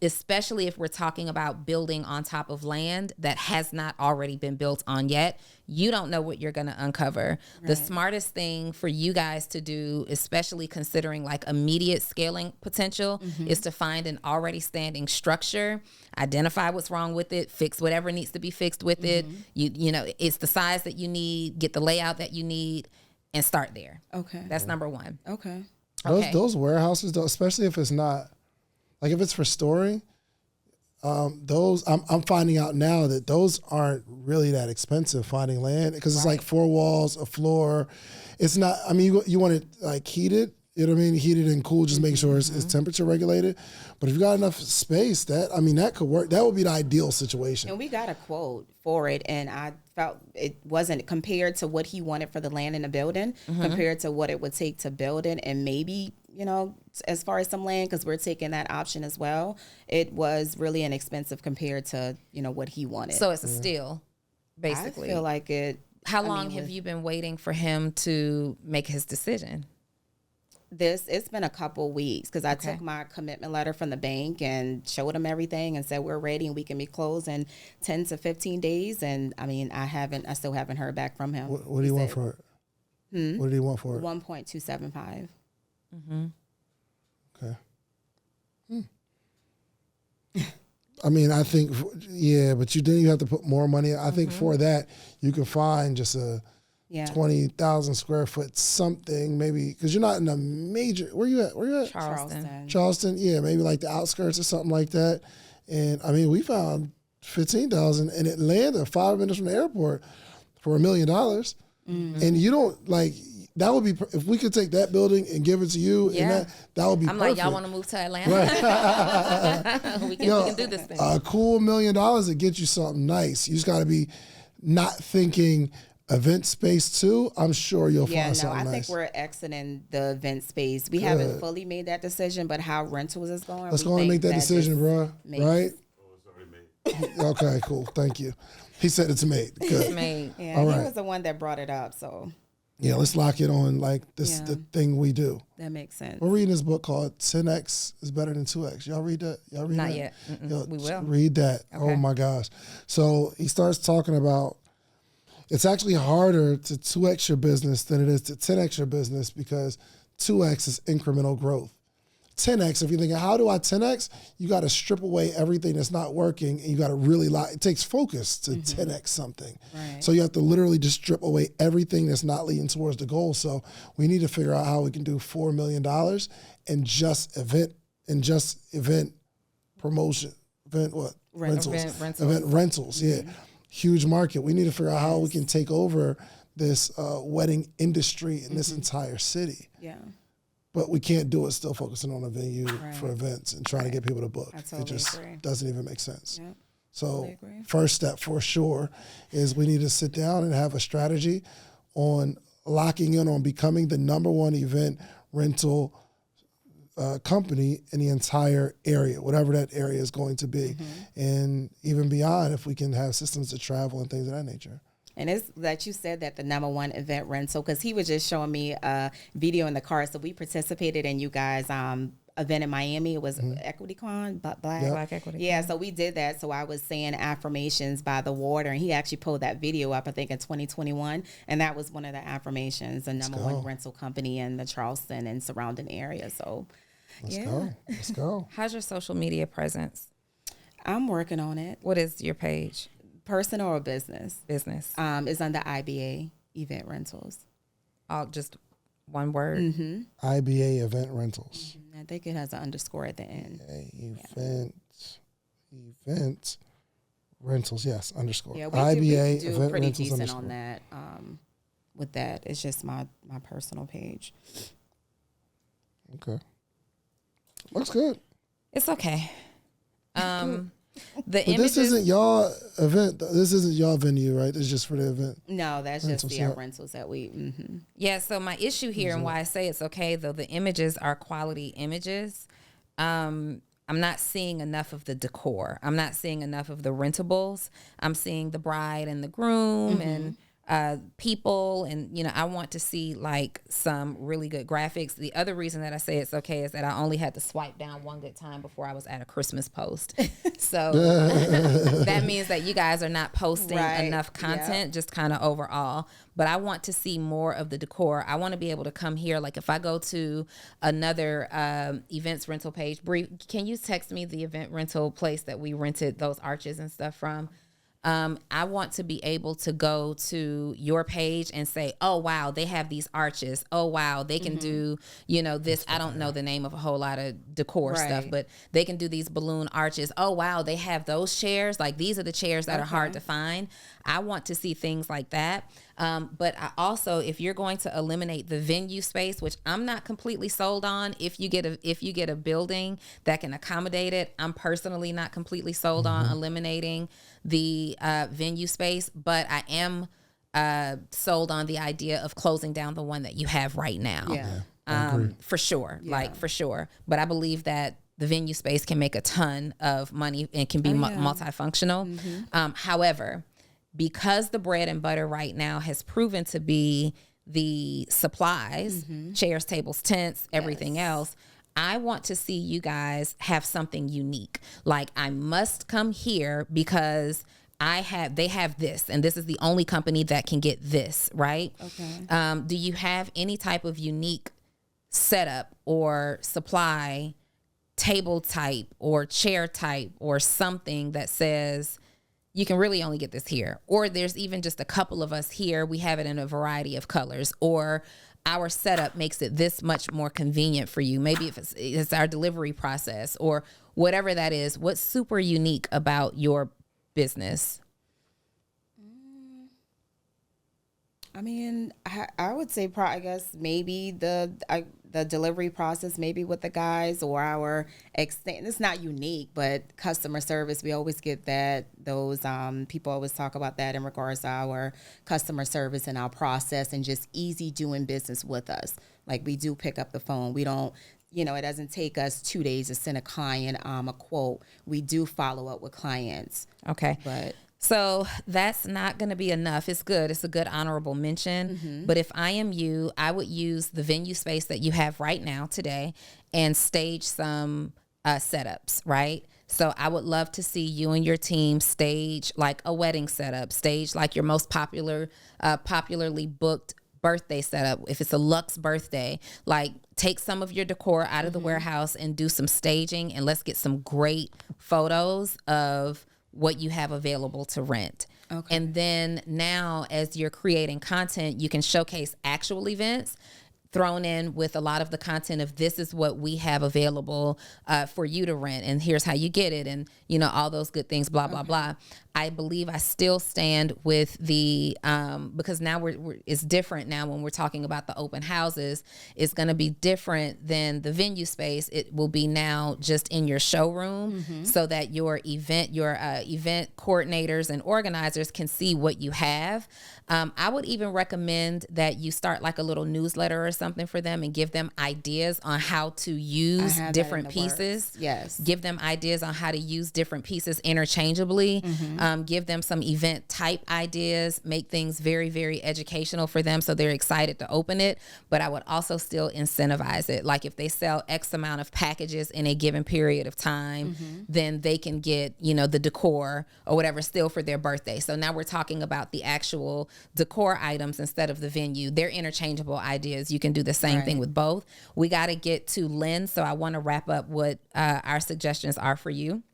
especially if we're talking about building on top of land that has not already been built on yet. You don't know what you're going to uncover. Right. The smartest thing for you guys to do, especially considering like immediate scaling potential, is to find an already standing structure, identify what's wrong with it, fix whatever needs to be fixed with it. You know, it's the size that you need, get the layout that you need, and start there. Okay. That's number 1. Okay. Those warehouses, though, especially if it's not, like if it's for storing, those I'm finding out now that those aren't really that expensive, finding land, because it's like 4 walls, a floor. It's not. I mean, you want it like heated. You know what I mean? Heated and cool. Just make sure it's temperature regulated. But if you got enough space, that could work. That would be the ideal situation. And we got a quote for it, and I felt it wasn't compared to what he wanted for the land in the building, compared to what it would take to build it, and maybe, you know, as far as some land, because we're taking that option as well. It was really inexpensive compared to, you know, what he wanted. So it's a steal, basically. I feel like it. How long have you been waiting for him to make his decision? It's been a couple weeks, because I took my commitment letter from the bank and showed him everything and said we're ready and we can be closed in 10 to 15 days. And I mean, I still haven't heard back from him. What do you want for it? What did he want for it? 1.275. Okay. I mean, I think, but you have to put more money. I think for that, you can find just a 20,000 square foot something, maybe, because you're not in a major, where you at? Charleston, yeah, maybe like the outskirts or something like that. And I mean, we found 15,000 in Atlanta, 5 minutes from the airport, for $1 million. And you don't, like, that would be, if we could take that building and give it to you, and that would be I'm perfect. like, y'all want to move to Atlanta? Right. we can do this thing. A cool $1 million to get you something nice. You just got to be not thinking event space too. I'm sure you'll find something nice. I think we're exiting the event space. We haven't fully made that decision, but how rentals is going. Let's go and make that decision, bro. Right? Oh, it's already made. Okay, cool. Thank you. He said it's made. Good. It's made. Yeah, all he right. was the one that brought it up, so. Yeah, let's lock it on like this the thing we do. That makes sense. We're reading this book called 10X is Better Than 2X. Y'all read that? Y'all read Not that? yet. Yo, We will. Read that. Oh my gosh. So he starts talking about it's actually harder to 2X your business than it is to 10X your business, because 2X is incremental growth. 10X, if you're thinking, how do I 10X? You got to strip away everything that's not working, and you got to really it takes focus to 10X something. Right. So you have to literally just strip away everything that's not leading towards the goal. So we need to figure out how we can do $4 million in just event promotion, rentals. Event rentals, yeah. Huge market. We need to figure out how we can take over this wedding industry in this entire city. Yeah. But we can't do it still focusing on a venue for events and trying to get people to book. I totally it just agree. doesn't even make sense. Yep. So Totally agree. first step for sure is we need to sit down and have a strategy on locking in on becoming the #1 event rental company in the entire area, whatever that area is going to be. And even beyond, if we can have systems to travel and things of that nature. And it's that you said that the #1 event rental, because he was just showing me a video in the car. So we participated in you guys' event in Miami. It was EquityCon, Black Equity. Yeah, so we did that. So I was saying affirmations by the water, and he actually pulled that video up, I think, in 2021. And that was one of the affirmations, the #1 rental company in the Charleston and surrounding area. So Let's go. How's your social media presence? I'm working on it. What is your page? Personal or business? Business. It's under IBA Event Rentals. All just one word. IBA Event Rentals. I think it has an underscore at the end. Event Rentals, yes, underscore. Yeah, IBA we do Event pretty Rentals decent underscore. on that. With that, it's just my personal page. Okay. Looks good. It's okay. The But images. this isn't y'all event. This isn't y'all venue, right? It's just for the event. No, that's Rentals, just the yeah. rentals that we. Yeah, so my issue here and why I say it's okay, though the images are quality images, I'm not seeing enough of the decor. I'm not seeing enough of the rentables. I'm seeing the bride and the groom and people, and I want to see like some really good graphics. The other reason that I say it's okay is that I only had to swipe down one good time before I was at a Christmas post. So that means that you guys are not posting enough content, just kind of overall. But I want to see more of the decor. I want to be able to come here. Like if I go to another events rental page, Bree, can you text me the event rental place that we rented those arches and stuff from? I want to be able to go to your page and say, oh, wow, they have these arches. Oh, wow, they can do, this. I don't know the name of a whole lot of decor stuff, but they can do these balloon arches. Oh, wow, they have those chairs. Like, these are the chairs that are hard to find. I want to see things like that. But I also, if you're going to eliminate the venue space, which I'm not completely sold on, if you get a building that can accommodate it, I'm personally not completely sold on eliminating the venue space, but I am sold on the idea of closing down the one that you have right now. For sure, for sure. But I believe that the venue space can make a ton of money and can be multifunctional. However, because the bread and butter right now has proven to be the supplies, chairs, tables, tents, everything else, I want to see you guys have something unique. Like, I must come here because they have this, and this is the only company that can get this, right? Okay. Do you have any type of unique setup or supply, table type or chair type or something that says, you can really only get this here? Or there's even just a couple of us here. We have it in a variety of colors, or our setup makes it this much more convenient for you. Maybe if it's our delivery process or whatever that is. What's super unique about your business? I mean, I would say, I guess maybe the delivery process, maybe with the guys, or our extent. It's not unique, but customer service. We always get those people always talk about that in regards to our customer service and our process, and just easy doing business with us. Like, we do pick up the phone. We don't. It doesn't take us 2 days to send a client a quote. We do follow up with clients. Okay, but. So that's not going to be enough. It's good. It's a good honorable mention. But if I am you, I would use the venue space that you have right now today and stage some setups, right? So I would love to see you and your team stage like a wedding setup, stage like your most popularly booked birthday setup. If it's a luxe birthday, like, take some of your decor out of the warehouse and do some staging, and let's get some great photos of what you have available to rent. Okay. And then now, as you're creating content, you can showcase actual events thrown in with a lot of the content of, this is what we have available for you to rent, and here's how you get it, and all those good things, blah blah blah. I believe I still stand with the because now it's different now when we're talking about the open houses. It's going to be different than the venue space. It will be now just in your showroom, so that your event coordinators and organizers can see what you have. I would even recommend that you start like a little newsletter or something for them and give them ideas on how to use different pieces. Yes. Give them ideas on how to use different pieces interchangeably. Give them some event type ideas, make things very, very educational for them so they're excited to open it. But I would also still incentivize it. Like, if they sell X amount of packages in a given period of time, then they can get, the decor or whatever still for their birthday. So now we're talking about the actual decor items instead of the venue. They're interchangeable ideas. You can do the same thing with both. We got to get to Lynn, so I want to wrap up what our suggestions are for you.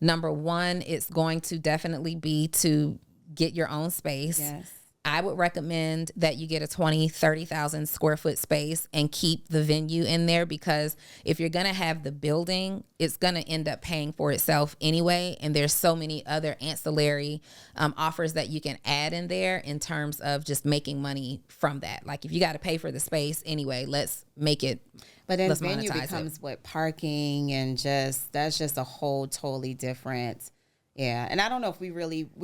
Number one, it's going to definitely be to get your own space. Yes. I would recommend that you get a 30,000 square foot space and keep the venue in there, because if you're going to have the building, it's going to end up paying for itself anyway. And there's so many other ancillary offers that you can add in there in terms of just making money from that. Like, if you got to pay for the space anyway, let's make it. But then venue becomes what, parking, and that's just a whole totally different. Yeah, and I don't know if we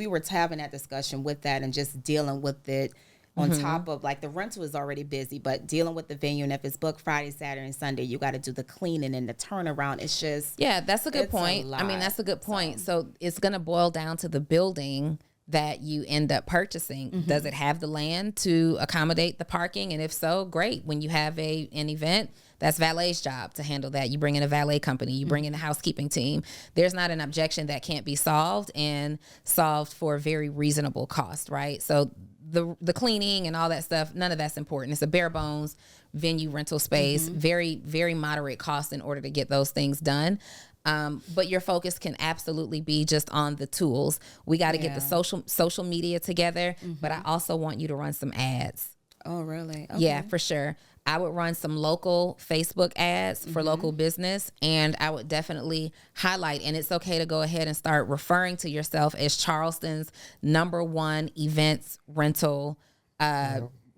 were having that discussion with that and just dealing with it on top of, like, the rental is already busy, but dealing with the venue, and if it's booked Friday, Saturday, and Sunday, you got to do the cleaning and the turnaround. It's just that's a good point. I mean, that's a good point. So it's going to boil down to the building that you end up purchasing. Does it have the land to accommodate the parking? And if so, great. When you have an event, that's valet's job to handle that. You bring in a valet company, you bring in a housekeeping team. There's not an objection that can't be solved, and solved for a very reasonable cost, right? So the cleaning and all that stuff, none of that's important. It's a bare bones venue rental space, very, very moderate cost in order to get those things done. But your focus can absolutely be just on the tools. We got to get the social media together, but I also want you to run some ads. Oh, really? Okay. Yeah, for sure. I would run some local Facebook ads for local business, and I would definitely highlight, and it's okay to go ahead and start referring to yourself as Charleston's #1 events rental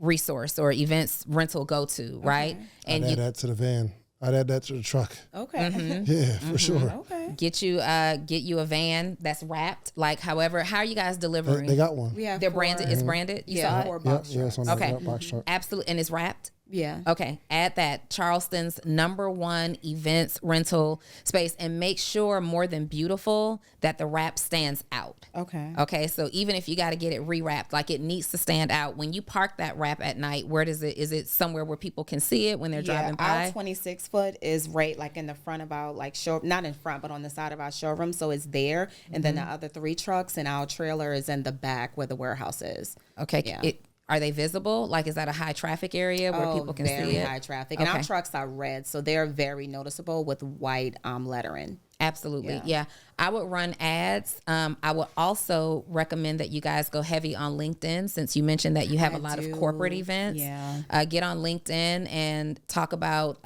resource or events rental go-to, right? And I'd add that to the van. I'd add that to the truck. Okay. Yeah, for sure. Okay. get you a van that's wrapped. Like, however, how are you guys delivering? They got one. We have They're branded. It's branded. You saw it? 4 Yep, box yeah, it's on trucks. the Okay. box truck. Absolutely, and it's wrapped. Yeah. Okay, add that, Charleston's #1 events rental space, and make sure, more than beautiful, that the wrap stands out. Okay. Okay, so even if you got to get it rewrapped, like, it needs to stand out. When you park that wrap at night, where does it, is it somewhere where people can see it when they're driving by? Our 26 foot is right like in the front of our not in front, but on the side of our showroom. So it's there. And then the other 3 trucks and our trailer is in the back where the warehouse is. Okay, Yeah. Are they visible? Like, is that a high traffic area where people can see it? Very high traffic. And our Okay. trucks are red, so they're very noticeable with white lettering. Absolutely. Yeah. I would run ads. I would also recommend that you guys go heavy on LinkedIn, since you mentioned that you have a lot of corporate events. Yeah. Get on LinkedIn and talk about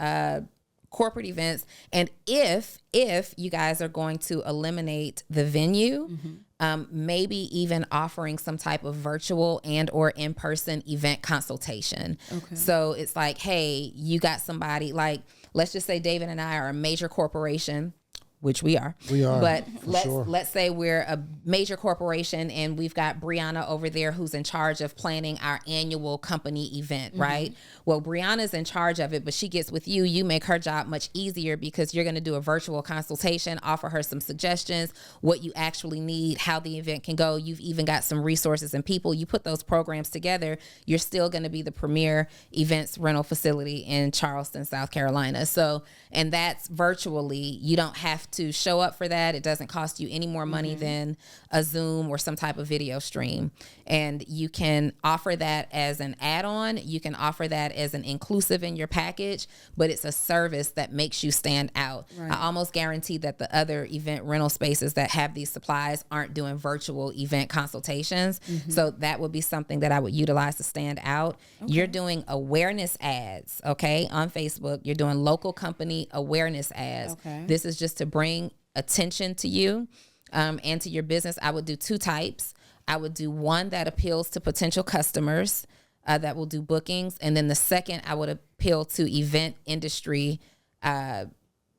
corporate events. And if you guys are going to eliminate the venue, maybe even offering some type of virtual and or in-person event consultation. Okay. So it's like, hey, you got somebody, like, let's just say David and I are a major corporation, which we are. We are, But for let's sure. let's say we're a major corporation and we've got Brianna over there who's in charge of planning our annual company event, right? Well, Brianna's in charge of it, but she gets with you. You make her job much easier because you're going to do a virtual consultation, offer her some suggestions, what you actually need, how the event can go. You've even got some resources and people. You put those programs together, you're still going to be the premier events rental facility in Charleston, South Carolina. So, and that's virtually. You don't have to show up for that. It doesn't cost you any more money than a Zoom or some type of video stream. And you can offer that as an add-on. You can offer that as an inclusive in your package, but it's a service that makes you stand out. Right. I almost guarantee that the other event rental spaces that have these supplies aren't doing virtual event consultations. So that would be something that I would utilize to stand out. Okay. You're doing awareness ads, okay, on Facebook. You're doing local company awareness ads. Okay. This is just to bring attention to you and to your business. I would do 2 types. I would do one that appeals to potential customers that will do bookings. And then the second, I would appeal to event industry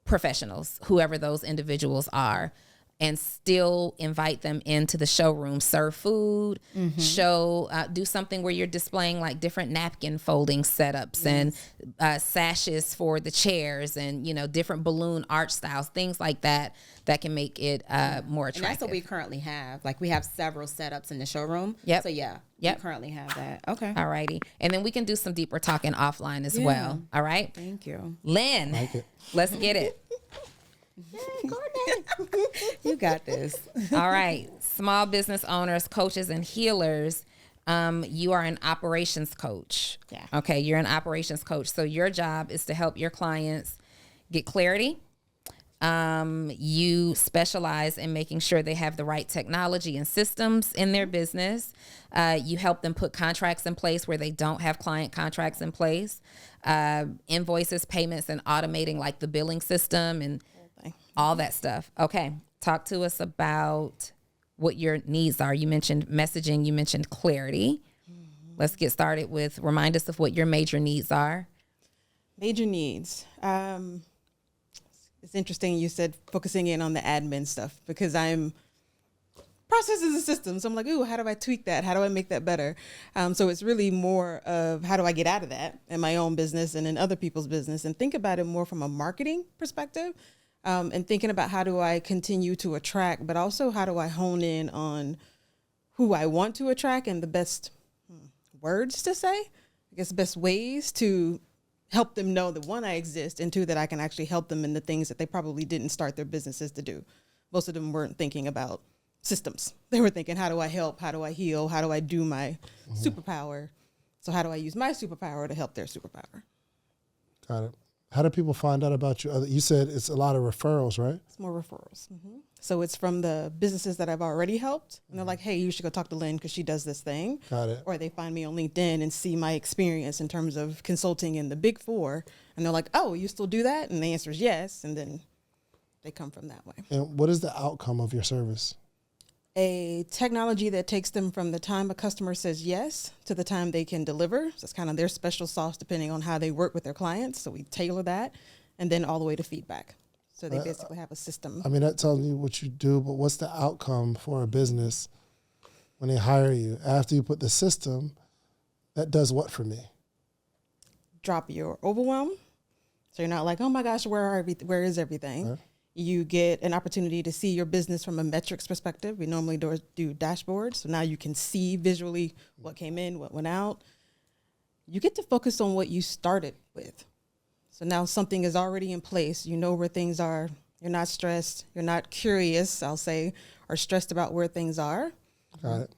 professionals, whoever those individuals are, and still invite them into the showroom, serve food, show, do something where you're displaying like different napkin folding setups and sashes for the chairs and, you know, different balloon art styles, things like that, that can make it more attractive. And that's what we currently have. Like, we have several setups in the showroom. Yep. So yeah, Yep. we currently have that. Okay. All righty. And then we can do some deeper talking offline as well. All right. Thank you. Lynn, Like it. let's get it. You got this. All right. Small business owners, coaches, and healers. You are an operations coach. Yeah. Okay. You're an operations coach. So your job is to help your clients get clarity. You specialize in making sure they have the right technology and systems in their business. You help them put contracts in place where they don't have client contracts in place. Invoices, payments, and automating like the billing system and all that stuff. Okay. Talk to us about what your needs are. You mentioned messaging. You mentioned clarity. Let's get started with, remind us of what your major needs are. Major needs. It's interesting you said focusing in on the admin stuff, because I'm processes and systems. So I'm like, ooh, how do I tweak that? How do I make that better? So it's really more of how do I get out of that in my own business and in other people's business, and think about it more from a marketing perspective, and thinking about how do I continue to attract, but also how do I hone in on who I want to attract and the best words to say, I guess best ways to help them know that, 1, I exist, and 2, that I can actually help them in the things that they probably didn't start their businesses to do. Most of them weren't thinking about systems. They were thinking, how do I help? How do I heal? How do I do my superpower? So how do I use my superpower to help their superpower? Got it. How do people find out about you? You said it's a lot of referrals, right? It's more referrals. So it's from the businesses that I've already helped. And they're like, hey, you should go talk to Lynn because she does this thing. Got it. Or they find me on LinkedIn and see my experience in terms of consulting in the Big Four. And they're like, oh, you still do that? And the answer is yes. And then they come from that way. And what is the outcome of your service? A technology that takes them from the time a customer says yes to the time they can deliver. So it's kind of their special sauce depending on how they work with their clients. So we tailor that, and then all the way to feedback. So they basically have a system. I mean, that tells me what you do, but what's the outcome for a business when they hire you? After you put the system, that does what for me? Drop your overwhelm. So you're not like, oh my gosh, where is everything? Right. You get an opportunity to see your business from a metrics perspective. We normally do dashboards. So now you can see visually what came in, what went out. You get to focus on what you started with. So now something is already in place. You know where things are. You're not stressed. You're not curious, I'll say, or stressed about where things are. Got it.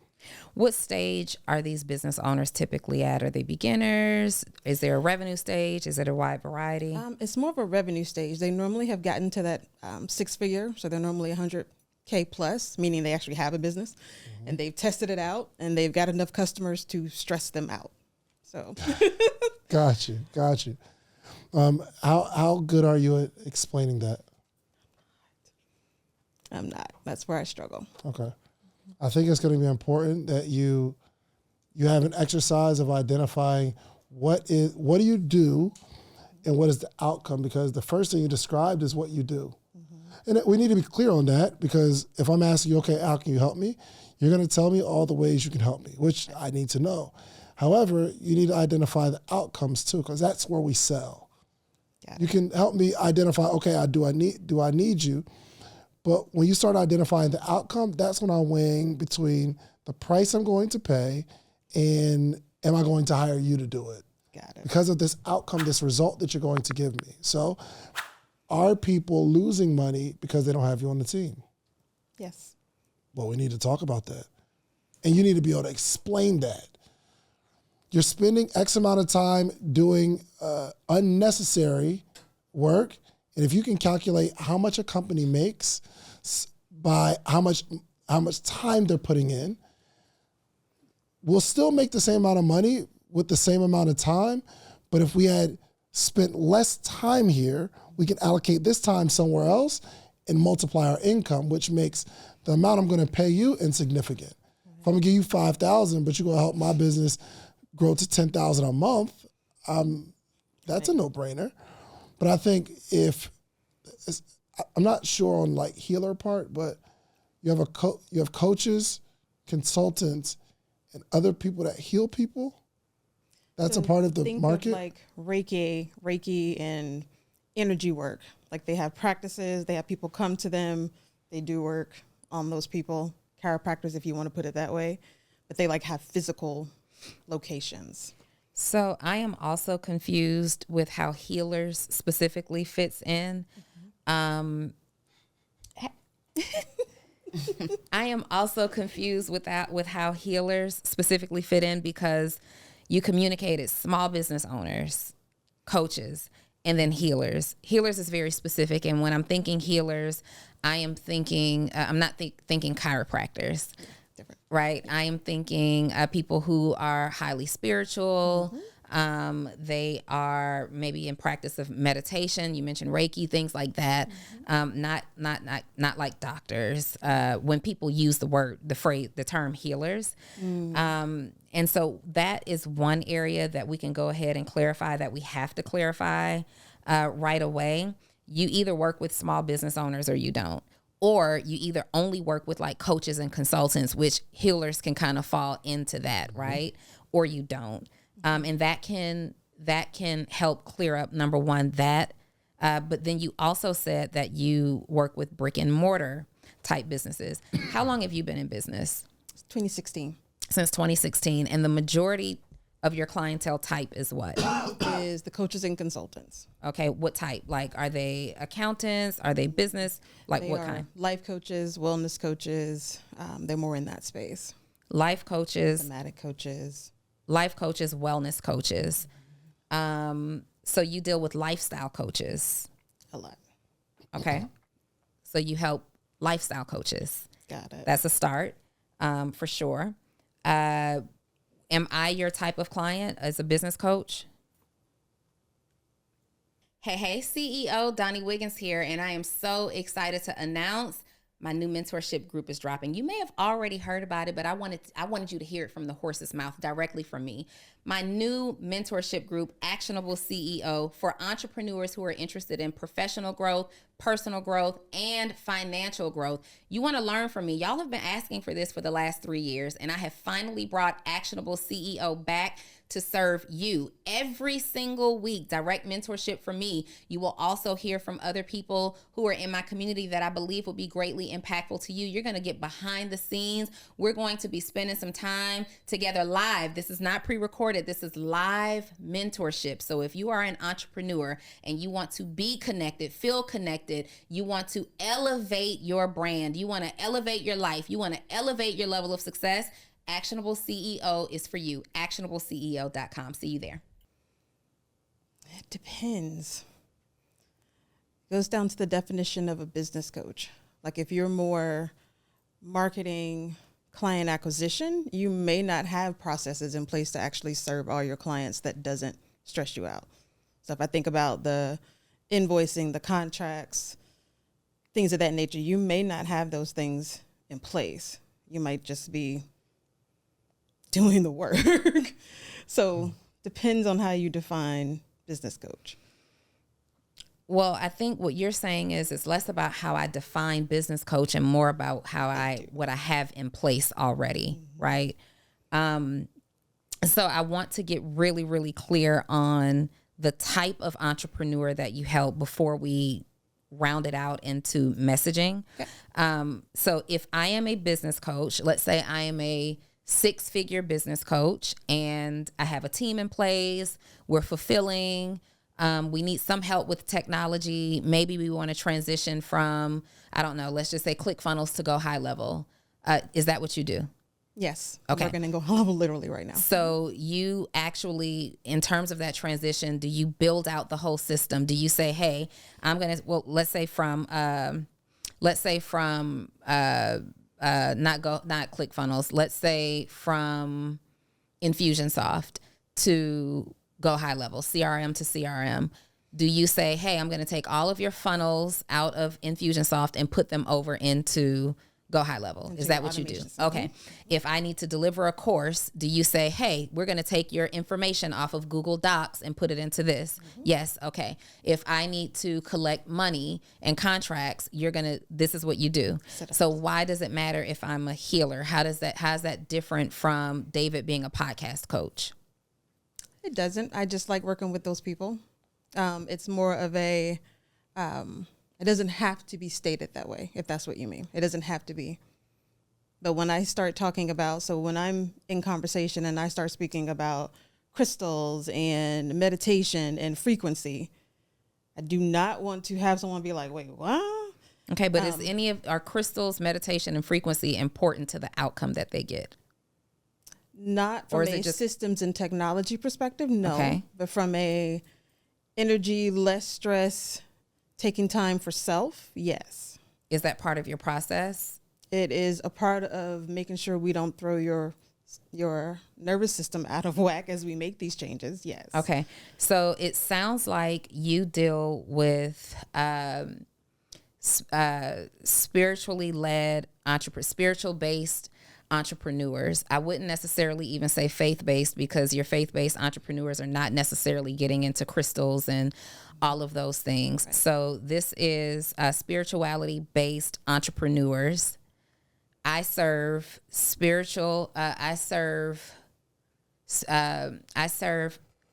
What stage are these business owners typically at? Are they beginners? Is there a revenue stage? Is it a wide variety? It's more of a revenue stage. They normally have gotten to that 6-figure. So they're normally 100K plus, meaning they actually have a business and they've tested it out and they've got enough customers to stress them out. So Got you. How good are you at explaining that? I'm not. That's where I struggle. Okay. I think it's going to be important that you have an exercise of identifying what do you do and what is the outcome, because the first thing you described is what you do. And we need to be clear on that, because if I'm asking you, okay, how can you help me? You're going to tell me all the ways you can help me, which I need to know. However, you need to identify the outcomes too, because that's where we sell. You can help me identify, okay, do I need you? But when you start identifying the outcome, that's when I'm weighing between the price I'm going to pay and am I going to hire you to do it? Got it. Because of this outcome, this result that you're going to give me. So are people losing money because they don't have you on the team? Yes. Well, we need to talk about that. And you need to be able to explain that. You're spending X amount of time doing unnecessary work. And if you can calculate how much a company makes by how much time they're putting in, we'll still make the same amount of money with the same amount of time. But if we had spent less time here, we can allocate this time somewhere else and multiply our income, which makes the amount I'm going to pay you insignificant. If I'm going to give you $5,000, but you're going to help my business grow to $10,000 a month, that's a no-brainer. But I think I'm not sure on like healer part, but you have coaches, consultants, and other people that heal people. That's a part of the market. Of like Reiki and energy work. Like they have practices, they have people come to them, they do work on those people, chiropractors if you want to put it that way, but they like have physical locations. So I am also confused with how healers specifically fits in. I am also confused with how healers specifically fit in, because you communicated small business owners, coaches, and then healers. Healers is very specific. And when I'm thinking healers, I am thinking, I'm not thinking chiropractors. Different. Right. I am thinking people who are highly spiritual. They are maybe in practice of meditation. You mentioned Reiki, things like that. Not like doctors. When people use the term healers. And so that is one area that we can go ahead and clarify, that we have to clarify right away. You either work with small business owners or you don't. Or you either only work with like coaches and consultants, which healers can kind of fall into that, right? Or you don't. And that can help clear up, number one, that. But then you also said that you work with brick and mortar type businesses. How long have you been in business? 2016. Since 2016. And the majority of your clientele type is what? Is the coaches and consultants. Okay, what type? Like, are they accountants? Are they business? Like, They what are kind? life coaches, wellness coaches. They're more in that space. Life coaches, Thematic coaches. wellness coaches. So you deal with lifestyle coaches. A lot. Okay. So you help lifestyle coaches. Got it. That's a start, for sure. Am I your type of client as a business coach? Hey, CEO Donni Wiggins here, and I am so excited to announce my new mentorship group is dropping. You may have already heard about it, but I wanted you to hear it from the horse's mouth directly from me. My new mentorship group, Actionable CEO, for entrepreneurs who are interested in professional growth, personal growth, and financial growth. You want to learn from me. Y'all have been asking for this for the last 3 years, and I have finally brought Actionable CEO back to serve you every single week. Direct mentorship from me. You will also hear from other people who are in my community that I believe will be greatly impactful to you. You're going to get behind the scenes. We're going to be spending some time together live. This is not pre-recorded. This is live mentorship. So if you are an entrepreneur and you want to be connected, feel connected, you want to elevate your brand, you want to elevate your life, you want to elevate your level of success, Actionable CEO is for you. ActionableCEO.com. See you there. It depends. It goes down to the definition of a business coach. Like if you're more marketing, client acquisition, you may not have processes in place to actually serve all your clients. That doesn't stress you out. So if I think about the invoicing, the contracts, things of that nature, you may not have those things in place. You might just be doing the work. So depends on how you define business coach. Well, I think what you're saying is it's less about how I define business coach and more about how what I have in place already, right? So I want to get really, really clear on the type of entrepreneur that you help before we round it out into messaging. Okay. So if I am a business coach, let's say I am a 6-figure business coach and I have a team in place, we're fulfilling, we need some help with technology. Maybe we want to transition from, I don't know, let's just say ClickFunnels to go high level. Is that what you do? Yes. Okay. We're going to go high level literally right now. So you actually, in terms of that transition, do you build out the whole system? Do you say, hey, let's say from not ClickFunnels, let's say from Infusionsoft to go high level, CRM to CRM. Do you say, hey, I'm going to take all of your funnels out of Infusionsoft and put them over into go high level? Is that what you do? Okay. If I need to deliver a course, do you say, hey, we're going to take your information off of Google Docs and put it into this? Yes. Okay. If I need to collect money and contracts, this is what you do. So why does it matter if I'm a healer? How's that different from David being a podcast coach? It doesn't. I just like working with those people. It's more of a, it doesn't have to be stated that way, if that's what you mean. It doesn't have to be. But when I start talking about, so when I'm in conversation and I start speaking about crystals and meditation and frequency, I do not want to have someone be like, wait, what? Okay, but is are crystals, meditation, and frequency important to the outcome that they get? Not from a systems and technology perspective, no. Okay. But from a energy, less stress, taking time for self, yes. Is that part of your process? It is a part of making sure we don't throw your nervous system out of whack as we make these changes, yes. Okay. So it sounds like you deal with spiritually led, spiritual-based entrepreneurs. I wouldn't necessarily even say faith-based, because your faith-based entrepreneurs are not necessarily getting into crystals and all of those things. Right. So this is spirituality-based entrepreneurs. I serve spiritual. I serve.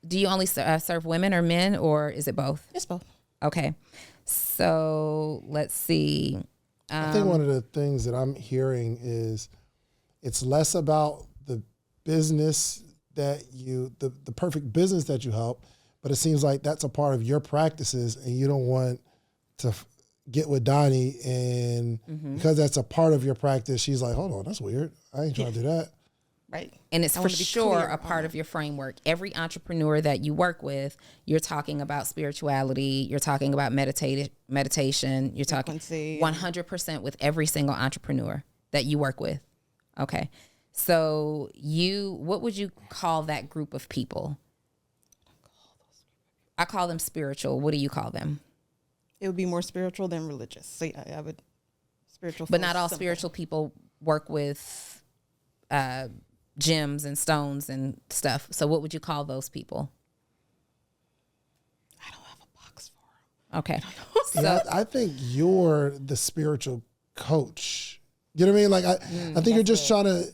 Do you only serve women or men, or is it both? It's both. Okay. So let's see. I think one of the things that I'm hearing is it's less about the business that the perfect business that you help, but it seems like that's a part of your practices, and you don't want to get with Donni, and because that's a part of your practice, she's like, hold on, that's weird. I ain't trying to do that. Right. And it's I for wanna be sure clear a on part that. of your framework. Every entrepreneur that you work with, you're talking about spirituality, you're talking about meditation, you're talking Frequency. 100% with every single entrepreneur that you work with. Okay. So what would you call that group of people? I call them spiritual. What do you call them? It would be more spiritual than religious. So yeah, I would spiritual. But feels not all simple. spiritual people work with gems and stones and stuff. So what would you call those people? I don't have a box for them. Okay. Yeah, I think you're the spiritual coach. You know what I mean? Like I think you're just trying to.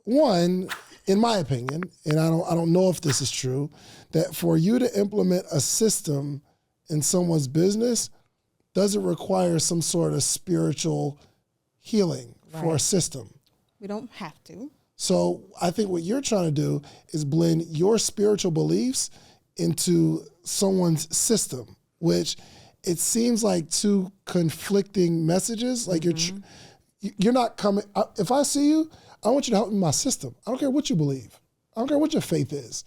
One, in my opinion, and I don't know if this is true, that for you to implement a system in someone's business doesn't require some sort of spiritual healing for a system. We don't have to. So I think what you're trying to do is blend your spiritual beliefs into someone's system, which it seems like two conflicting messages. Like you're not coming. If I see you, I want you to help me in my system. I don't care what you believe. I don't care what your faith is.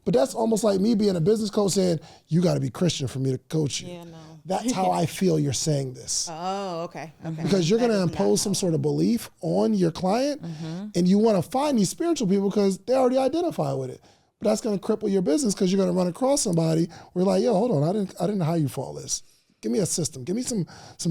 But that's almost like me being a business coach saying, you got to be Christian for me to coach you. Yeah, no. That's how I feel you're saying this. Oh, okay. Okay. Because you're going to impose some sort of belief on your client, and you want to find these spiritual people because they already identify with it. But that's going to cripple your business because you're going to run across somebody where you're like, yo, hold on, I didn't know how you fall this. Give me a system. Give me some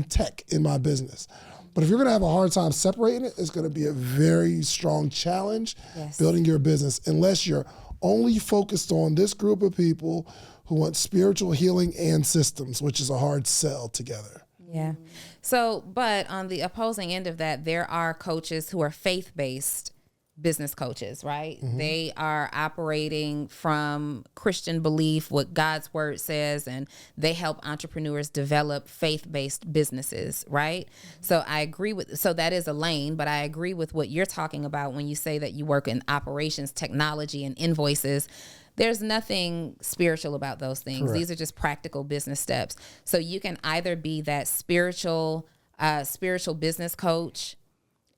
tech in my business. But if you're going to have a hard time separating it, it's going to be a very strong challenge building your business unless you're only focused on this group of people who want spiritual healing and systems, which is a hard sell together. Yeah. So, but on the opposing end of that, there are coaches who are faith-based business coaches, right? They are operating from Christian belief, what God's word says, and they help entrepreneurs develop faith-based businesses, right? So I agree so that is a lane, but I agree with what you're talking about when you say that you work in operations, technology, and invoices. There's nothing spiritual about those things. Correct. These are just practical business steps. So you can either be that spiritual business coach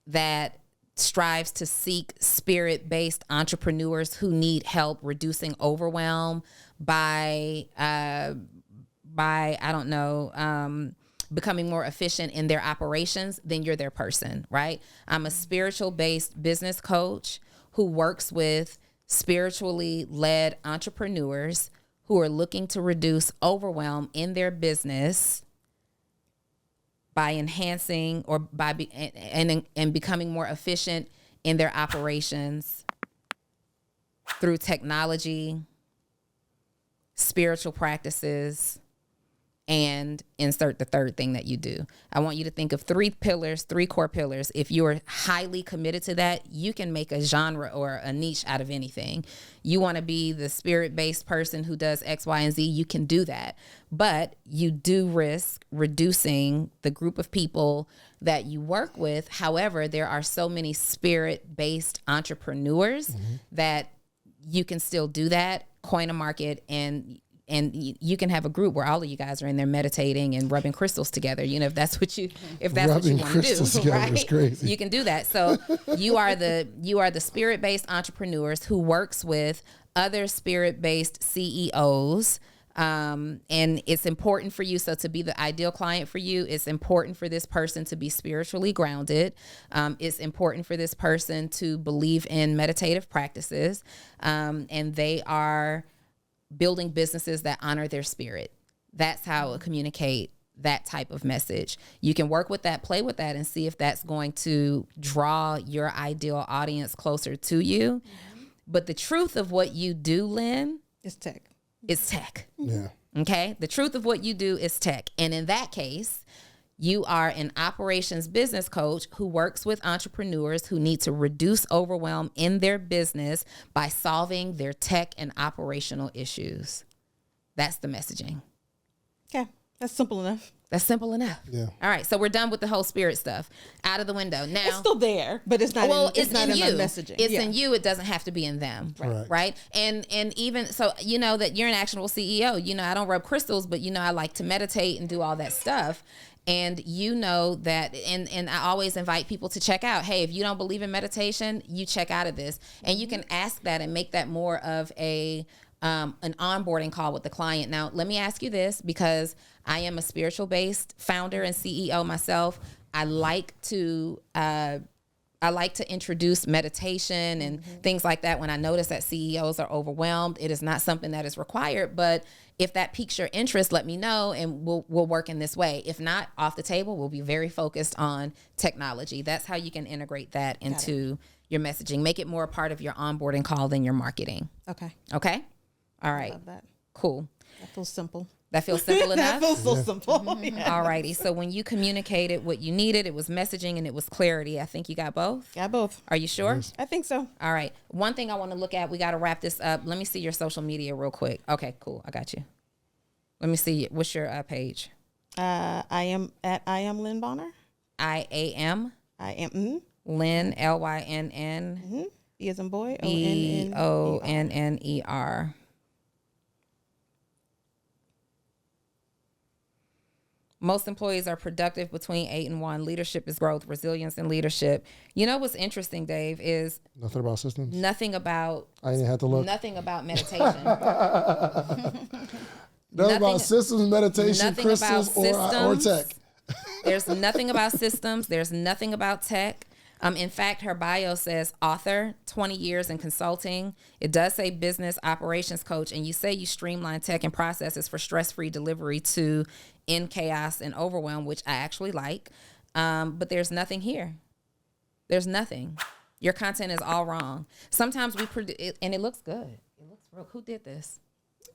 that strives to seek spirit-based entrepreneurs who need help reducing overwhelm by becoming more efficient in their operations, then you're their person, right? I'm a spiritual-based business coach who works with spiritually led entrepreneurs who are looking to reduce overwhelm in their business by enhancing or and becoming more efficient in their operations through technology, spiritual practices, and insert the third thing that you do. I want you to think of three core pillars. If you're highly committed to that, you can make a genre or a niche out of anything. You want to be the spirit-based person who does X, Y, and Z, you can do that. But you do risk reducing the group of people that you work with. However, there are so many spirit-based entrepreneurs that you can still do that, coin a market, and you can have a group where all of you guys are in there meditating and rubbing crystals together. You know, if that's what you want to do, right? Is crazy. You can do that. So you are the spirit-based entrepreneurs who works with other spirit-based CEOs. And it's important for you. So to be the ideal client for you, it's important for this person to be spiritually grounded. It's important for this person to believe in meditative practices. And they are building businesses that honor their spirit. That's how it communicate that type of message. You can work with that, play with that, and see if that's going to draw your ideal audience closer to you. But the truth of what you do, Lynn, It's tech. is tech. Yeah. Okay? The truth of what you do is tech. And in that case, you are an operations business coach who works with entrepreneurs who need to reduce overwhelm in their business by solving their tech and operational issues. That's the messaging. Okay. That's simple enough. That's simple enough. Yeah. All right. So we're done with the whole spirit stuff. Out of the window. Now It's still there, but it's not. well, it's not in you. my messaging. It's in you. It doesn't have to be in them. Correct. Right. And even so, you know that you're an actionable CEO. You know, I don't rub crystals, but you know, I like to meditate and do all that stuff. And you know that, and I always invite people to check out, hey, if you don't believe in meditation, you check out of this. And you can ask that and make that more of an onboarding call with the client. Now, let me ask you this, because I am a spiritual based founder and CEO myself. I like to introduce meditation and things like that when I notice that CEOs are overwhelmed. It is not something that is required, but if that piques your interest, let me know and we'll work in this way. If not, off the table, we'll be very focused on technology. That's how you can integrate that into your messaging. Make it more a part of your onboarding call than your marketing. Okay. Okay? All right. Love that. Cool. That feels simple. That feels simple enough? That feels so simple. Yeah. All righty. So when you communicated what you needed, it was messaging and it was clarity. I think you got both. Got both. Are you sure? I think so. All right. One thing I want to look at, we got to wrap this up. Let me see your social media real quick. Okay, cool. I got you. Let me see. What's your page? I am Lynn Bonner. I am Lynn, Lynn. B as in boy. Bonner. Most employees are productive between 8 and 1. Leadership is growth, resilience, and leadership. You know what's interesting, Dave, is Nothing about systems. nothing about I didn't have to look. nothing about meditation. Nothing about systems, meditation, nothing crystals, about or systems. tech. There's nothing about systems. There's nothing about tech. In fact, her bio says author, 20 years in consulting. It does say business operations coach. And you say you streamline tech and processes for stress-free delivery to end chaos and overwhelm, which I actually like. But there's nothing here. There's nothing. Your content is all wrong. Sometimes we produce, and it looks good. It looks real. Who did this?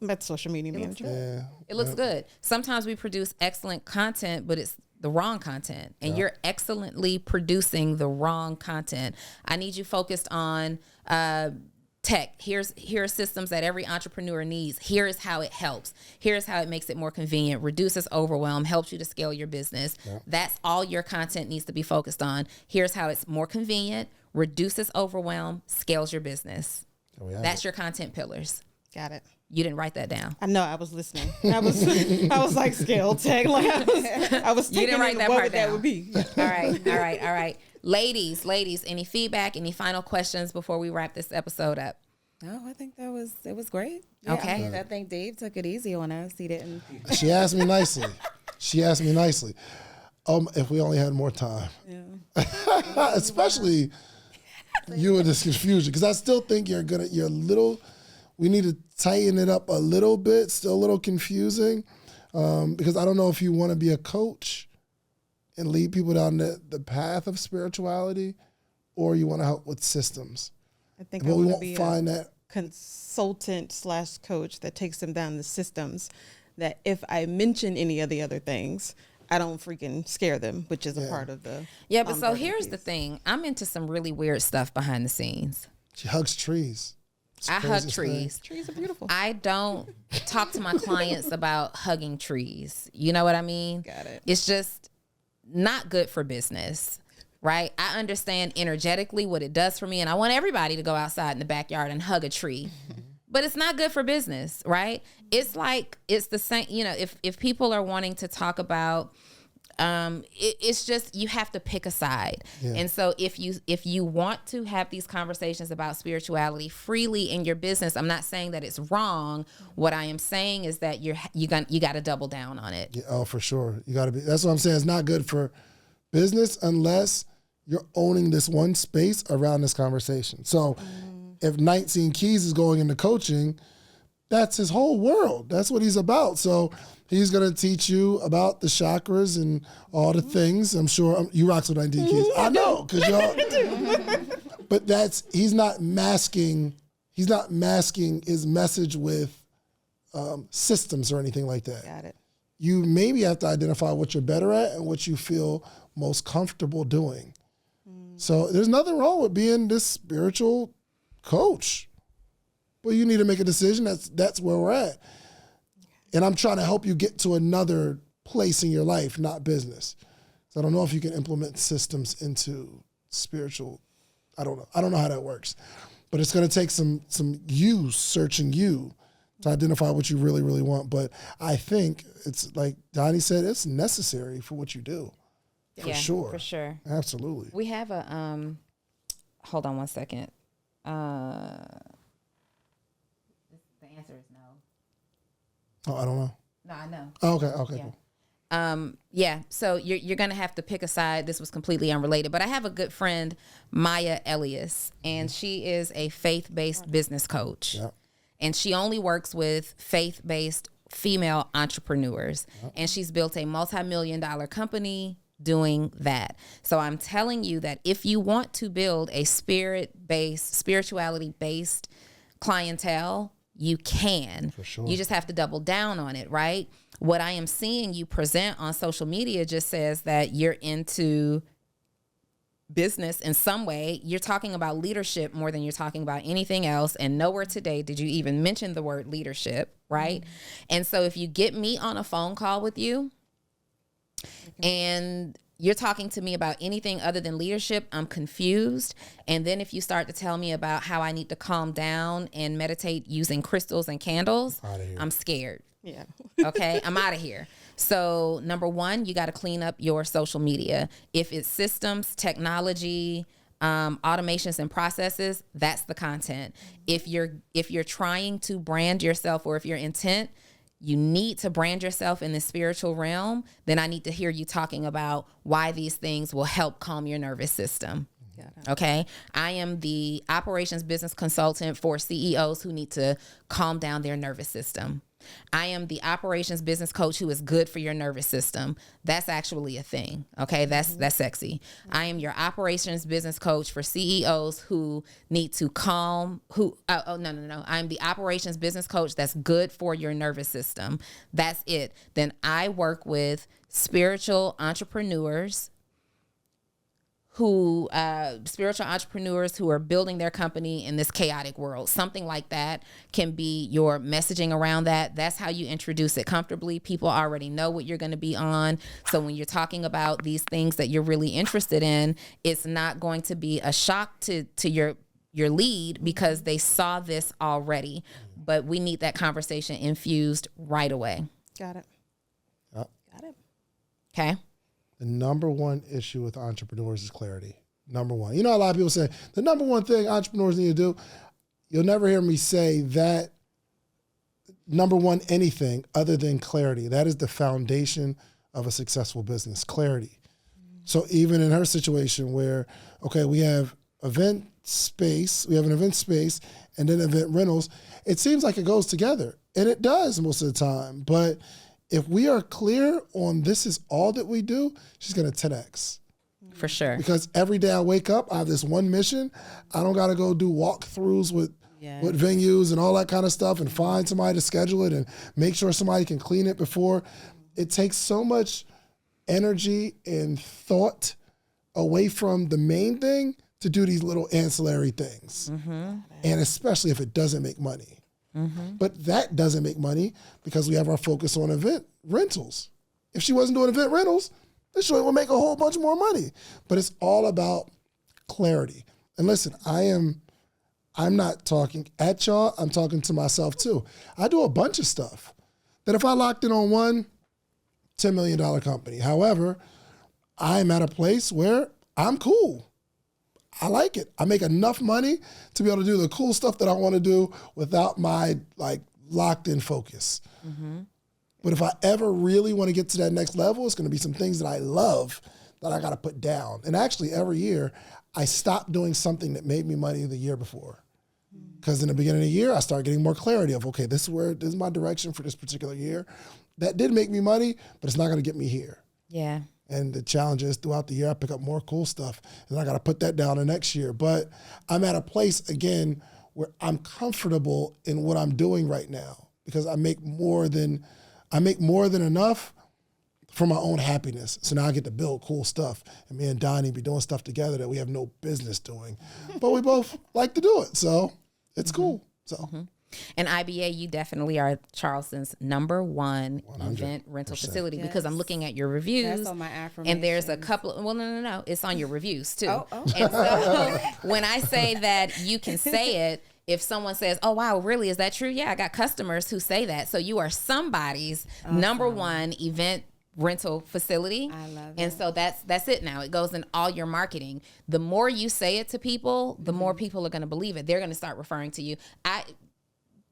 That's social media manager. Yeah. It looks good. Sometimes we produce excellent content, but it's the wrong content, and you're excellently producing the wrong content. I need you focused on tech. Here are systems that every entrepreneur needs. Here is how it helps. Here's how it makes it more convenient, reduces overwhelm, helps you to scale your business. That's all your content needs to be focused on. Here's how it's more convenient, reduces overwhelm, scales your business. That's your content pillars. Got it. You didn't write that down. I know. I was listening. I was like scale tech. Like I was You didn't write that what part would down. that would be. All right. Ladies, any feedback, any final questions before we wrap this episode up? No, I think it was great. Yeah, Okay. I mean, I think Dave took it easy on us. He didn't. She asked me nicely. If we only had more time. Yeah. Especially you in this confusion, because I still think you're a little. We need to tighten it up a little bit. Still a little confusing, because I don't know if you want to be a coach and lead people down the path of spirituality, or you want to help with systems. I think But I we want to won't be find a that. consultant/coach that takes them down the systems. That if I mention any of the other things, I don't freaking scare them, which is a part of the. Yeah, but so onboarding here's piece. the thing. I'm into some really weird stuff behind the scenes. She hugs trees. It's the I hug craziest trees. thing. Trees are beautiful. I don't talk to my clients about hugging trees. You know what I mean? Got it. It's just not good for business, right? I understand energetically what it does for me, and I want everybody to go outside in the backyard and hug a tree. But it's not good for business, right? It's like, it's the same, you know, if people are wanting to talk about, it's just, you have to pick a side. Yeah. And so if you want to have these conversations about spirituality freely in your business, I'm not saying that it's wrong. What I am saying is that you got to double down on it. Yeah, oh, for sure. You got to be. That's what I'm saying. It's not good for business unless you're owning this one space around this conversation. So if 19 Keys is going into coaching, that's his whole world. That's what he's about. So he's going to teach you about the chakras and all the things. I'm sure you rocks with 19 Keys. I know, because y'all. But he's not masking his message with systems or anything like that. Got it. You maybe have to identify what you're better at and what you feel most comfortable doing. So there's nothing wrong with being this spiritual coach. But you need to make a decision. That's where we're at. And I'm trying to help you get to another place in your life, not business. So I don't know if you can implement systems into spiritual. I don't know. I don't know how that works, but it's going to take some you searching you to identify what you really, really want. But I think it's like Donni said, it's necessary for what you do. For sure. For sure. Absolutely. We have a, hold on one second. The answer is no. Oh, I don't know. No, I know. Oh, okay, Yeah. cool. So you're gonna have to pick a side. This was completely unrelated, but I have a good friend, Maya Elias, and she is a faith-based business coach. Yep. And she only works with faith-based female entrepreneurs. Yep. And she's built a multi-million-dollar company doing that. So I'm telling you that if you want to build a spirituality-based clientele, you can. For sure. You just have to double down on it, right? What I am seeing you present on social media just says that you're into business in some way. You're talking about leadership more than you're talking about anything else. And nowhere today did you even mention the word leadership, right? Mm-hmm. And so if you get me on a phone call with you and you're talking to me about anything other than leadership, I'm confused. And then if you start to tell me about how I need to calm down and meditate using crystals and candles, I'm scared. Yeah. Okay, I'm out of here. So number one, you got to clean up your social media. If it's systems, technology, automations and processes, that's the content. If you're trying to brand yourself, or if your intent, you need to brand yourself in the spiritual realm, then I need to hear you talking about why these things will help calm your nervous system. Okay. I am the operations business consultant for CEOs who need to calm down their nervous system. I am the operations business coach who is good for your nervous system. That's actually a thing. Okay. That's sexy. I am your operations business coach for CEOs who need to calm, no. I'm the operations business coach that's good for your nervous system. That's it. Then I work with spiritual entrepreneurs who are building their company in this chaotic world. Something like that can be your messaging around that. That's how you introduce it comfortably. People already know what you're going to be on. So when you're talking about these things that you're really interested in, it's not going to be a shock to your lead because they saw this already. But we need that conversation infused right away. Got it. Yep. Got it. Okay. The number one issue with entrepreneurs is clarity. Number one. You know, a lot of people say the number one thing entrepreneurs need to do, you'll never hear me say that number one anything other than clarity. That is the foundation of a successful business, clarity. So even in her situation where, okay, we have an event space and then event rentals, it seems like it goes together. And it does most of the time. But if we are clear on this is all that we do, she's going to 10X. For sure. Because every day I wake up, I have this one mission. I don't got to go do walkthroughs with venues and all that kind of stuff and find somebody to schedule it and make sure somebody can clean it before. It takes so much energy and thought away from the main thing to do these little ancillary things. Mm-hmm. And especially if it doesn't make money. Mm-hmm. But that doesn't make money because we have our focus on event rentals. If she wasn't doing event rentals, this show would make a whole bunch more money. But it's all about clarity. And listen, I'm not talking at y'all, I'm talking to myself too. I do a bunch of stuff that if I locked in on one, $10 million company. However, I'm at a place where I'm cool. I like it. I make enough money to be able to do the cool stuff that I want to do without my locked in focus. Mm-hmm. But if I ever really want to get to that next level, it's going to be some things that I love that I got to put down. And actually every year I stop doing something that made me money the year before. Because in the beginning of the year, I start getting more clarity of, okay, this is my direction for this particular year. That did make me money, but it's not going to get me here. Yeah. And the challenge is throughout the year, I pick up more cool stuff and I got to put that down the next year. But I'm at a place again where I'm comfortable in what I'm doing right now because I make more than enough for my own happiness. So now I get to build cool stuff and me and Donni be doing stuff together that we have no business doing, but we both like to do it. So it's cool. So. Mm-hmm. And IBA, you definitely are Charleston's number one 100%. event rental facility Yes. because I'm looking at your reviews. That's on my affirmations. And there's a couple, well, no. It's on your reviews too. Oh. And so when I say that you can say it, if someone says, oh, wow, really, is that true? Yeah, I got customers who say that. So you are somebody's number one event rental facility. I love and it. so that's it now. It goes in all your marketing. The more you say it to people, the more people are going to believe it. They're going to start referring to you.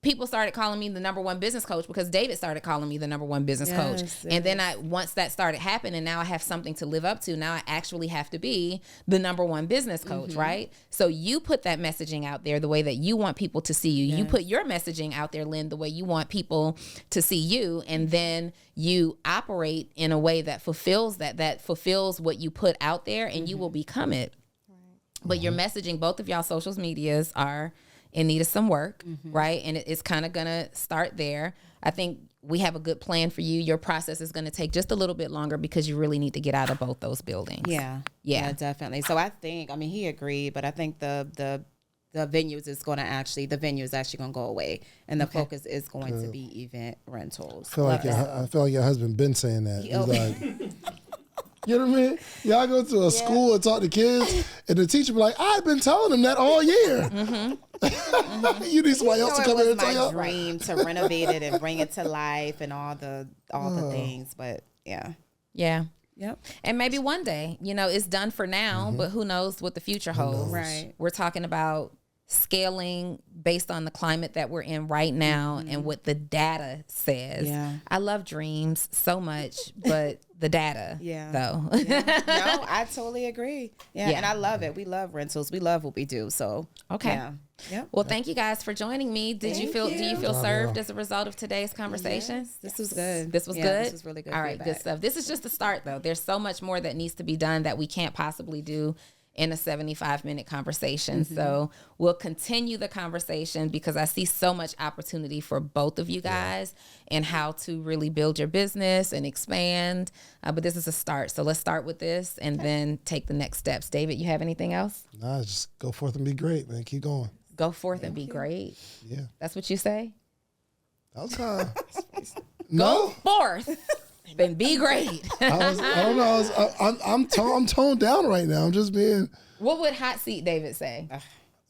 People started calling me the number one business coach because David started calling me the number one business coach. And then once that started happening, now I have something to live up to. Now I actually have to be the number one business coach, right? So you put that messaging out there the way that you want people to see you. You put your messaging out there, Lynn, the way you want people to see you. And then you operate in a way that fulfills that fulfills what you put out there, and you will become it. But your messaging, both of y'all social medias are in need of some work, right? And it's kind of going to start there. I think we have a good plan for you. Your process is going to take just a little bit longer because you really need to get out of both those buildings. Yeah, definitely. So I think, he agreed, but I think the venues is going to actually going to go away, and the focus is going to be event rentals. I feel like your husband been saying that. He's like, you know what I mean? Y'all go to a school and talk to kids, and the teacher be like, I've been telling them that all year. You need somebody else to come here and tell y'all. It was my dream to renovate it and bring it to life and all the things, but yeah. Yep. And maybe one day, it's done for now, but who knows what the future holds. Right. We're talking about scaling based on the climate that we're in right now and what the data says. Yeah. I love dreams so much, but the data, though. No, I totally agree. Yeah, and I love it. We love rentals. We love what we do. So, okay. Yeah. Yep. Well, thank you guys for joining me. Do you feel served as a result of today's conversation? Yes, this was good. This was good? This was really good. All right, good stuff. This is just the start, though. There's so much more that needs to be done that we can't possibly do in a 75-minute conversation. So we'll continue the conversation because I see so much opportunity for both of you guys and how to really build your business and expand. But this is a start. So let's start with this and then take the next steps. David, you have anything else? Nah, just go forth and be great, man. Keep going. Go forth and be great. Yeah. That's what you say? That was Go forth and be great. I don't know. I'm toned down right now. I'm just being. What would Hot Seat David say?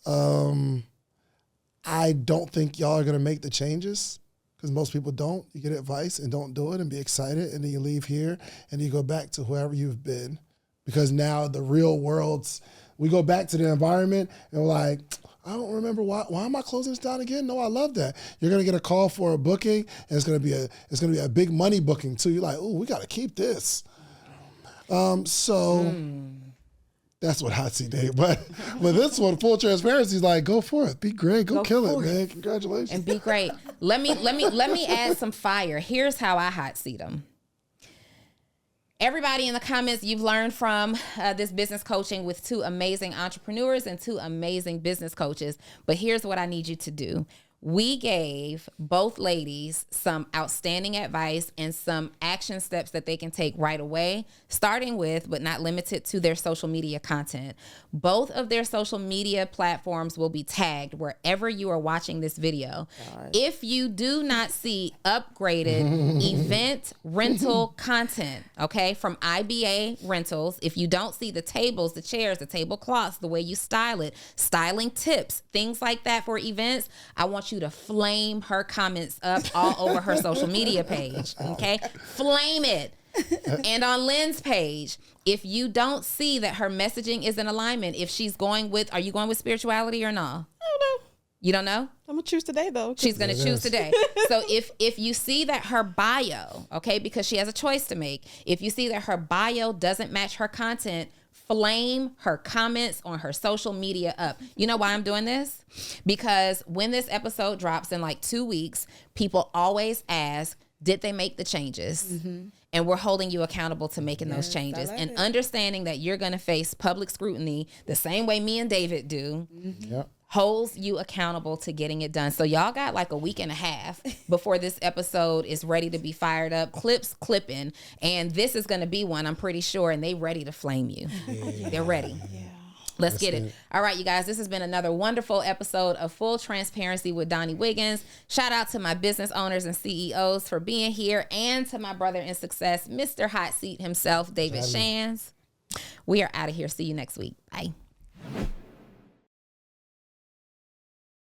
I don't think y'all are gonna make the changes because most people don't. You get advice and don't do it and be excited, and then you leave here and you go back to wherever you've been because now the real world's. We go back to the environment and we're like, I don't remember why am I closing this down again? No, I love that. You're gonna get a call for a booking, and it's gonna be a big money booking too. You're like, oh, we gotta keep this. That's what Hot Seat Day. But this one, full transparency, is like, go for it, be great, go kill it, man. Congratulations. And be great. Let me add some fire. Here's how I hot seat them. Everybody in the comments, you've learned from this business coaching with two amazing entrepreneurs and two amazing business coaches. But here's what I need you to do. We gave both ladies some outstanding advice and some action steps that they can take right away, starting with, but not limited to, their social media content. Both of their social media platforms will be tagged wherever you are watching this video. God. If you do not see upgraded event rental content, okay, from IBA Rentals, if you don't see the tables, the chairs, the tablecloths, the way you style it, styling tips, things like that for events, I want you to flame her comments up all over her social media page. Okay, flame it. And on Lynn's page, if you don't see that her messaging is in alignment, if she's going with, are you going with spirituality or no? I don't know. You don't know? I'm gonna choose today though. She's gonna choose today. So if you see that her bio, okay, because she has a choice to make, if you see that her bio doesn't match her content, flame her comments on her social media up. You know why I'm doing this? Because when this episode drops in like 2 weeks, people always ask, did they make the changes? Mm-hmm. And we're holding you accountable to making those changes and understanding that you're going to face public scrutiny the same way me and David do. Mm-hmm. Yep. Holds you accountable to getting it done. So y'all got like a week and a half before this episode is ready to be fired up. Clips clipping. And this is going to be one, I'm pretty sure. And they ready to flame you. Yeah. They're ready. Yeah. Let's get it. All right, you guys, this has been another wonderful episode of Full Transparency with Donni Wiggins. Shout out to my business owners and CEOs for being here, and to my brother in success, Mr. Hot Seat himself, David Shands. We are out of here. See you next week. Bye.